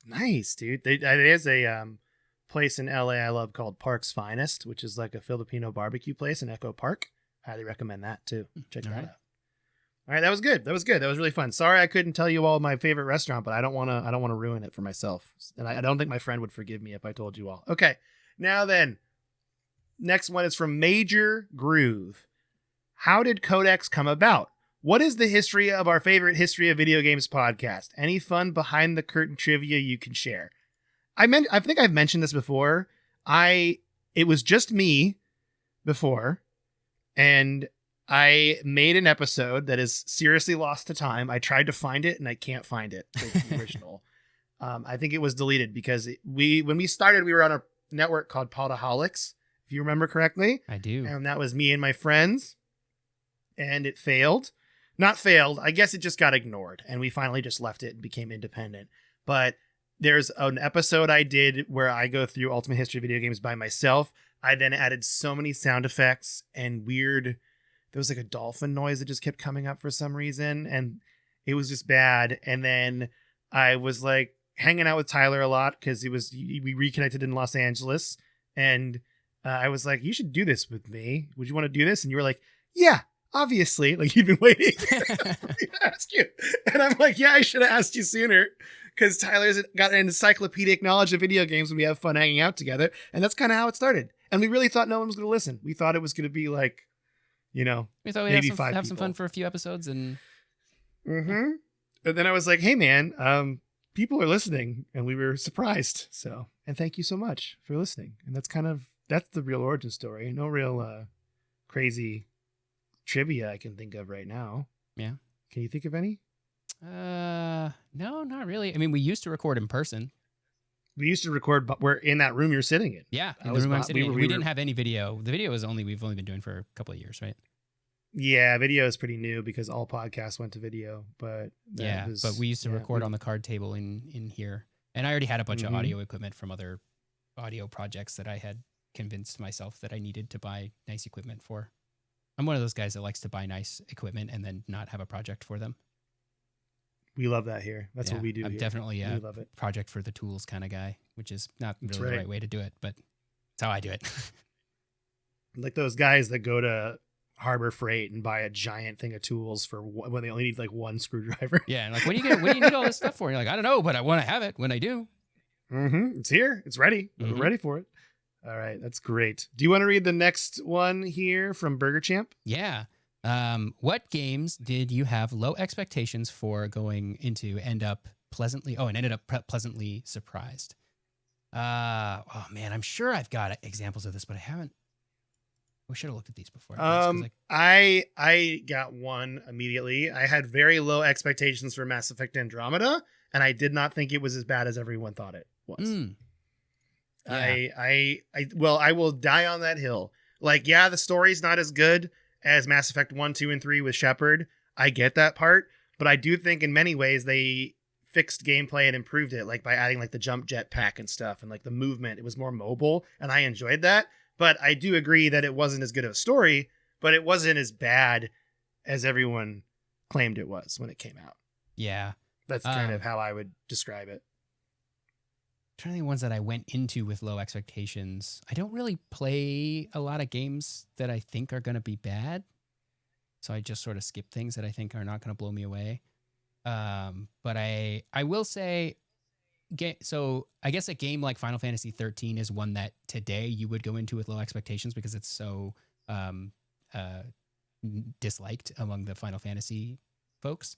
Nice, dude. There's a place in LA I love called Park's Finest, which is like a Filipino barbecue place in Echo Park. Highly recommend that too. Check that out. All right, that was good. That was really fun. Sorry I couldn't tell you all my favorite restaurant, but I don't want to ruin it for myself. And I don't think my friend would forgive me if I told you all. Okay. Now then, next one is from Major Groove. How did Codex come about? What is the history of our favorite History of Video Games podcast? Any fun behind the curtain trivia you can share? I think I've mentioned this before. It was just me before, and I made an episode that is seriously lost to time. I tried to find it and I can't find it. The original. I think it was deleted because when we started, we were on a network called Podaholics, if you remember correctly. I do. And that was me and my friends. And it failed. Not failed. I guess it just got ignored. And we finally just left it and became independent. But there's an episode I did where I go through Ultimate History of Video Games by myself. I then added so many sound effects and weird. There was like a dolphin noise that just kept coming up for some reason. And it was just bad. And then I was like hanging out with Tyler a lot because we reconnected in Los Angeles. And I was like, you should do this with me. Would you want to do this? And you were like, yeah, obviously, like you've been waiting for me to ask you. And I'm like, yeah, I should have asked you sooner because Tyler's got an encyclopedic knowledge of video games and we have fun hanging out together. And that's kind of how it started. And we really thought no one was going to listen. We thought it was going to be like, you know, we thought we'd maybe have some fun for a few episodes. And and then I was like, hey, man, people are listening. And we were surprised. So, and thank you so much for listening. And that's the real origin story. No real crazy trivia I can think of right now. Yeah. Can you think of any? No, not really. I mean, we used to record in person. We used to record, but we're in that room you're sitting in. Yeah, in the room I'm sitting in. We didn't have any video. The video is we've only been doing for a couple of years, right? Yeah, video is pretty new because all podcasts went to video. But but we used to record on the card table in here. And I already had a bunch of audio equipment from other audio projects that I had convinced myself that I needed to buy nice equipment for. I'm one of those guys that likes to buy nice equipment and then not have a project for them. We love that here. That's what we do. I'm definitely a project for the tools kind of guy, which is not really the right way to do it, but that's how I do it. Like those guys that go to Harbor Freight and buy a giant thing of tools for when they only need like one screwdriver. Yeah, and like, what do you need all this stuff for? And you're like, I don't know, but I want to have it when I do. It's here. It's ready. We're ready for it. All right, that's great. Do you want to read the next one here from Burger Champ? Yeah. What games did you have low expectations for going into and ended up pleasantly surprised? Oh man, I'm sure I've got examples of this, but I haven't. We should have looked at these before. I got one immediately. I had very low expectations for Mass Effect Andromeda, and I did not think it was as bad as everyone thought it was. Yeah. I will die on that hill. Like, yeah, the story's not as good as Mass Effect 1, 2, and 3 with Shepard. I get that part, but I do think in many ways they fixed gameplay and improved it, like by adding like the jump jet pack and stuff and like the movement. It was more mobile, and I enjoyed that. But I do agree that it wasn't as good of a story, but it wasn't as bad as everyone claimed it was when it came out. Yeah. That's kind of how I would describe it. Trying to think of ones that I went into with low expectations. I don't really play a lot of games that I think are going to be bad. So I just sort of skip things that I think are not going to blow me away. But I will say, so I guess a game like Final Fantasy 13 is one that today you would go into with low expectations because it's so disliked among the Final Fantasy folks.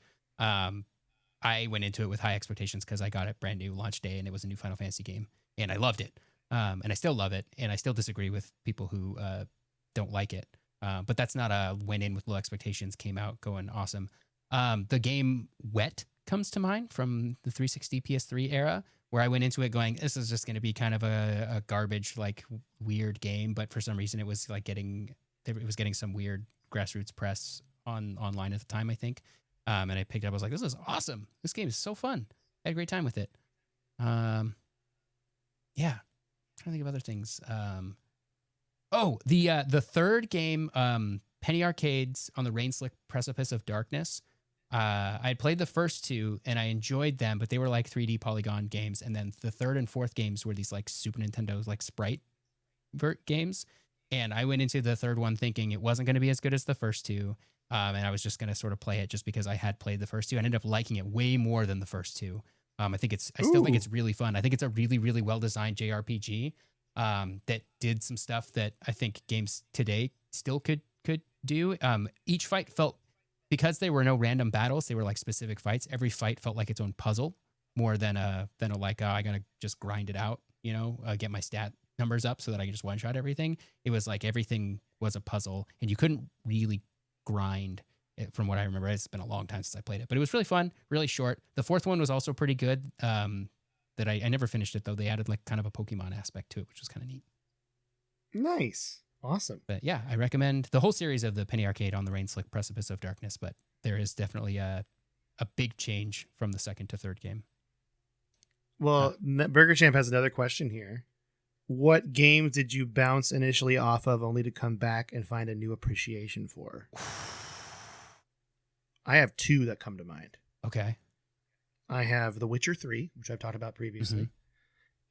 I went into it with high expectations because I got it brand new launch day and it was a new Final Fantasy game and I loved it. And I still love it. And I still disagree with people who don't like it. But that's not a went in with low expectations, came out going awesome. The game Wet comes to mind from the 360 PS3 era where I went into it going, this is just going to be kind of a garbage, like weird game. But for some reason it was like getting some weird grassroots press online at the time, I think. And I picked it up. I was like, this is awesome. This game is so fun. I had a great time with it. Yeah. I'm trying to think of other things. The third game, Penny Arcades on the Rain-Slick Precipice of Darkness. I had played the first two and I enjoyed them, but they were like 3D polygon games. And then the third and fourth games were these like Super Nintendo like sprite games. And I went into the third one thinking it wasn't going to be as good as the first two. And I was just going to sort of play it just because I had played the first two. I ended up liking it way more than the first two. I still think it's really fun. I think it's a really, really well-designed JRPG that did some stuff that I think games today still could do. Each fight felt, because there were no random battles, they were like specific fights. Every fight felt like its own puzzle more than a like, I got to just grind it out, get my stat numbers up so that I can just one-shot everything. It was like everything was a puzzle and you couldn't really grind it, from what I remember. It's been a long time since I played it, but it was really fun, really short. The fourth one was also pretty good. That I never finished it though. They added like kind of a Pokemon aspect to it, which was kind of neat. Nice. Awesome. But yeah, I recommend the whole series of the Penny Arcade on the Rain-Slick Precipice of Darkness, but there is definitely a big change from the second to third game. Well, Burger Champ has another question here. What games did you bounce initially off of only to come back and find a new appreciation for? I have two that come to mind. Okay. I have The Witcher 3, which I've talked about previously.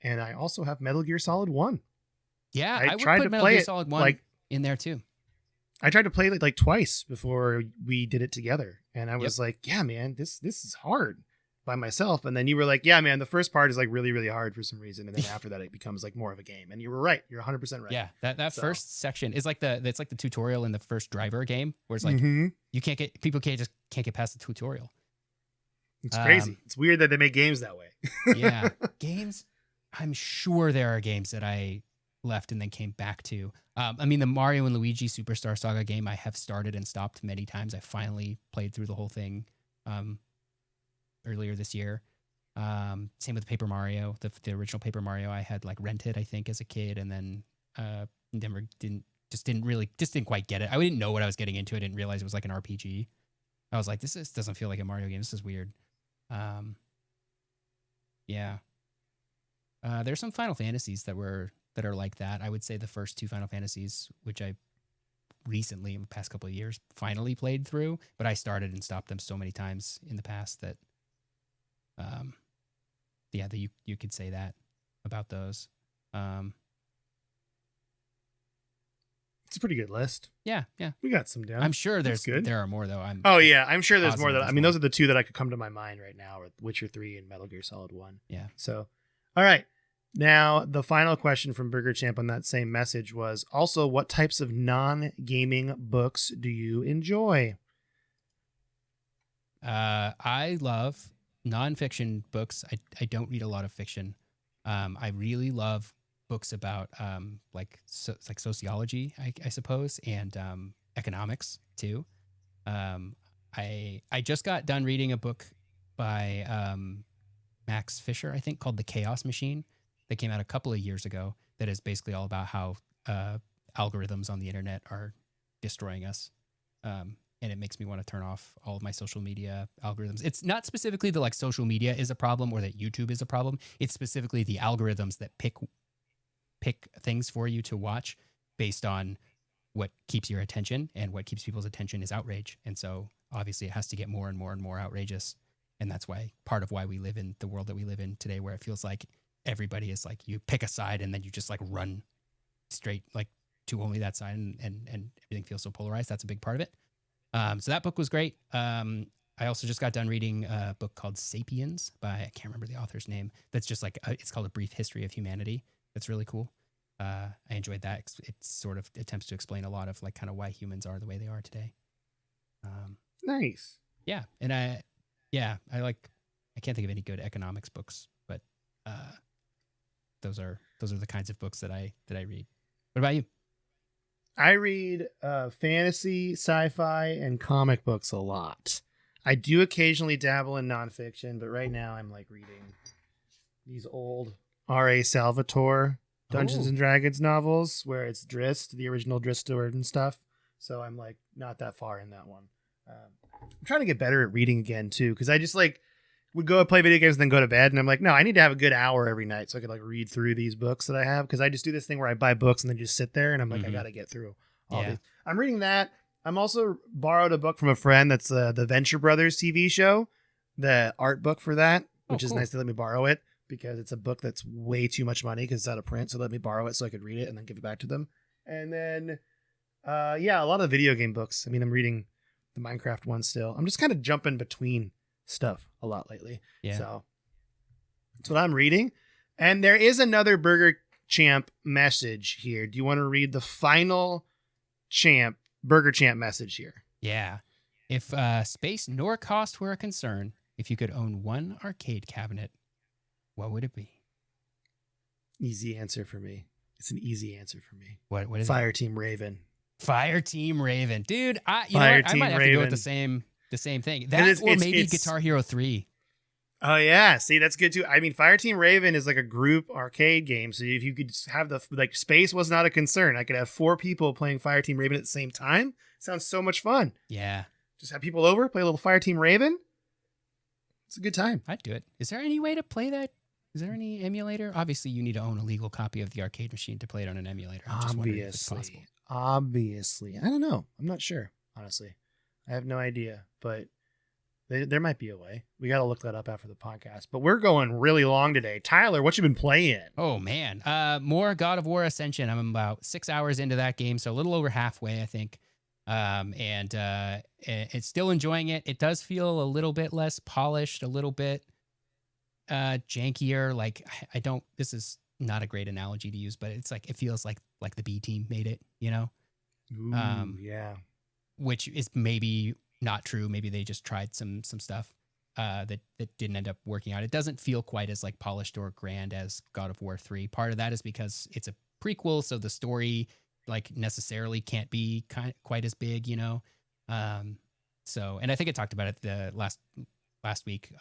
And I also have Metal Gear Solid 1. Yeah, I would put Metal Gear Solid 1 in there too. I tried to play it like twice before we did it together, and I was like, yeah, man, this is hard by myself. And then you were like, yeah, man, the first part is like really, really hard for some reason, and then after that it becomes like more of a game. And you were right. You're 100% right. Yeah, that first section is like it's like the tutorial in the first Driver game, where it's like you can't get past the tutorial. It's crazy. It's weird that they make games that way. Yeah, games. I'm sure there are games that I left and then came back to. I mean, the Mario and Luigi Superstar Saga game I have started and stopped many times. I finally played through the whole thing earlier this year. Same with Paper Mario, the original Paper Mario I had like rented, I think, as a kid, and then didn't quite get it. I didn't know what I was getting into. I didn't realize it was like an RPG. I was like, this doesn't feel like a Mario game. This is weird. Yeah. There's some Final Fantasies that are like that. I would say the first 2 Final Fantasies, which I recently in the past couple of years finally played through, but I started and stopped them so many times in the past that you could say that about those. It's a pretty good list. Yeah. We got some down. I'm sure there are more though. I'm sure there's more. I mean, those are the 2 that I could come to my mind right now, with Witcher 3 and Metal Gear Solid 1. Yeah. So, all right. Now, the final question from Burger Champ on that same message was also, what types of non-gaming books do you enjoy? I love nonfiction books. I don't read a lot of fiction. I really love books about like sociology, I suppose, and economics too. I just got done reading a book by Max Fisher, I think, called The Chaos Machine, that came out a couple of years ago, that is basically all about how algorithms on the internet are destroying us. And it makes me want to turn off all of my social media algorithms. It's not specifically that like social media is a problem or that YouTube is a problem. It's specifically the algorithms that pick things for you to watch based on what keeps your attention, and what keeps people's attention is outrage. And so obviously it has to get more and more and more outrageous. And that's why part of why we live in the world that we live in today, where it feels like everybody is like, you pick a side and then you just like run straight like to only that side, and everything feels so polarized. That's a big part of it. So that book was great. I also just got done reading a book called Sapiens by, I can't remember the author's name. That's just like, it's called A Brief History of Humanity. That's really cool. I enjoyed that. It sort of attempts to explain a lot of like kind of why humans are the way they are today. Nice. Yeah. And I can't think of any good economics books, but those are the kinds of books that I read. What about you? I read fantasy, sci-fi, and comic books a lot. I do occasionally dabble in nonfiction, but right now I'm like reading these old R.A. Salvatore Dungeons and Dragons novels, where it's Drizzt, the original Drizzt and stuff. So I'm like not that far in that one. I'm trying to get better at reading again too, because I just like would go and play video games and then go to bed, and I'm like, no, I need to have a good hour every night so I could like read through these books that I have, because I just do this thing where I buy books and then just sit there, and I'm like, I got to get through all these. I'm reading that. I'm also borrowed a book from a friend that's the Venture Brothers TV show, the art book for that, which is nice to let me borrow it, because it's a book that's way too much money because it's out of print. So let me borrow it so I could read it and then give it back to them. And then, a lot of video game books. I mean, I'm reading the Minecraft one still. I'm just kind of jumping between stuff a lot lately. Yeah. So that's what I'm reading. And there is another Burger Champ message here. Do you want to read the final Burger Champ message here? Yeah. If space nor cost were a concern, if you could own one arcade cabinet, what would it be? Easy answer for me. It's an easy answer for me. What is Fire it? Team Raven. Fire Team Raven. Dude, I might have to go with the same thing. That or maybe Guitar Hero 3. Oh yeah, see, that's good too. I mean, Fire Team Raven is like a group arcade game, so if you could have space was not a concern. I could have 4 people playing Fire Team Raven at the same time. Sounds so much fun. Yeah. Just have people over, play a little Fire Team Raven. It's a good time. I'd do it. Is there any way to play that? Is there any emulator? Obviously, you need to own a legal copy of the arcade machine to play it on an emulator. I'm just wondering if it's possible. Obviously. I don't know. I'm not sure, honestly. I have no idea, but there might be a way. We got to look that up after the podcast. But we're going really long today. Tyler, what you been playing? Oh, man. More God of War Ascension. I'm about 6 hours into that game, so a little over halfway, I think. And it's still enjoying it. It does feel a little bit less polished, a little bit jankier. Like I don't. This is not a great analogy to use, but it's like it feels like the B team made it. You know. Ooh, yeah. Which is maybe not true. Maybe they just tried some stuff that didn't end up working out. It doesn't feel quite as like polished or grand as God of War 3. Part of that is because it's a prequel, so the story like necessarily can't be quite as big, you know. So, and I think I talked about it the last week.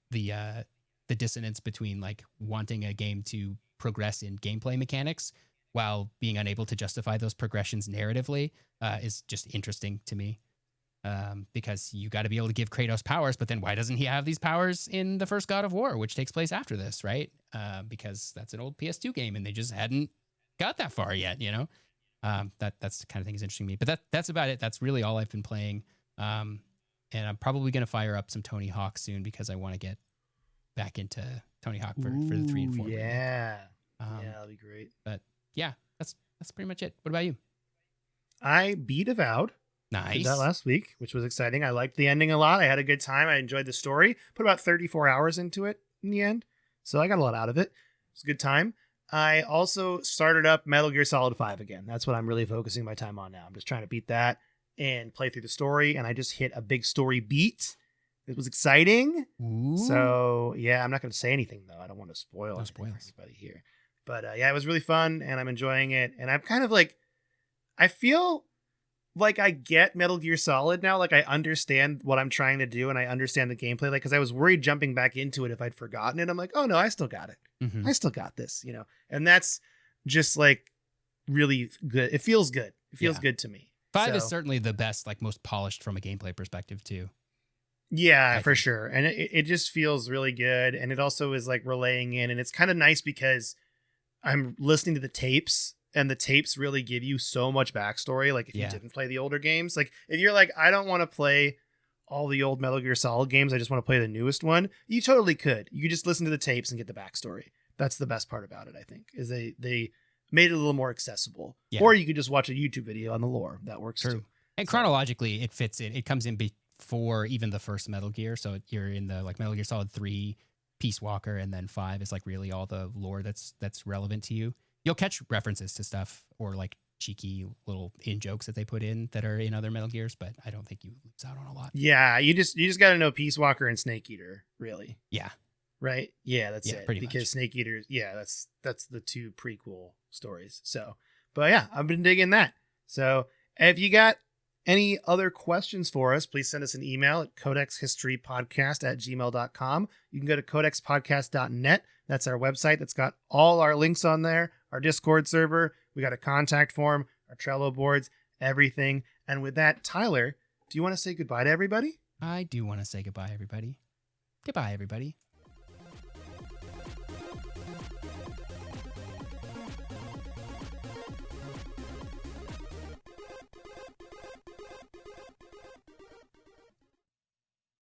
The dissonance between like wanting a game to progress in gameplay mechanics while being unable to justify those progressions narratively is just interesting to me. Because you got to be able to give Kratos powers, but then why doesn't he have these powers in the first God of War, which takes place after this, right? Because that's an old PS2 game and they just hadn't got that far yet, you know? That's the kind of thing that's interesting to me. But that's about it. That's really all I've been playing. And I'm probably going to fire up some Tony Hawk soon because I want to get back into Tony Hawk for the 3 and 4. Yeah. Yeah, that'll be great. But yeah, that's pretty much it. What about you? I beat Avowed. Nice. Did that last week, which was exciting. I liked the ending a lot. I had a good time. I enjoyed the story. Put about 34 hours into it in the end. So I got a lot out of it. It was a good time. I also started up Metal Gear Solid 5 again. That's what I'm really focusing my time on now. I'm just trying to beat that and play through the story. And I just hit a big story beat. It was exciting. Ooh. So yeah, I'm not going to say anything though. I don't want to spoil anything for anybody here. But yeah, it was really fun and I'm enjoying it. And I'm kind of like, I feel like I get Metal Gear Solid now. Like I understand what I'm trying to do and I understand the gameplay. Like, cause I was worried jumping back into it if I'd forgotten it. I'm like, oh no, I still got it. Mm-hmm. I still got this, you know? And that's just like really good. It feels good. It feels good to me. 5 is certainly the best, like most polished from a gameplay perspective too. Yeah, for sure. And it just feels really good. And it also is like relaying in, and it's kind of nice because I'm listening to the tapes and the tapes really give you so much backstory. Like if you didn't play the older games, like if you're like, I don't want to play all the old Metal Gear Solid games, I just want to play the newest one, you totally could. You could just listen to the tapes and get the backstory. That's the best part about it, I think, is they made it a little more accessible. Yeah. Or you could just watch a YouTube video on the lore. That works too. And chronologically, it fits in. It comes in before even the first Metal Gear. So you're in the like Metal Gear Solid 3, Peace Walker, and then 5 is like really all the lore that's relevant to you. You'll catch references to stuff or like cheeky little in jokes that they put in that are in other Metal Gears, but I don't think you lose out on a lot. Yeah, you just got to know Peace Walker and Snake Eater, really. Yeah. Right? Yeah, that's it. Pretty because much. Snake Eater, that's the 2 prequel stories. So, but yeah, I've been digging that. So, if you got any other questions for us, please send us an email at codexhistorypodcast@gmail.com. You can go to codexpodcast.net. That's our website. That's got all our links on there, our Discord server. We got a contact form, our Trello boards, everything. And with that, Tyler, do you want to say goodbye to everybody? I do want to say goodbye, everybody. Goodbye, everybody.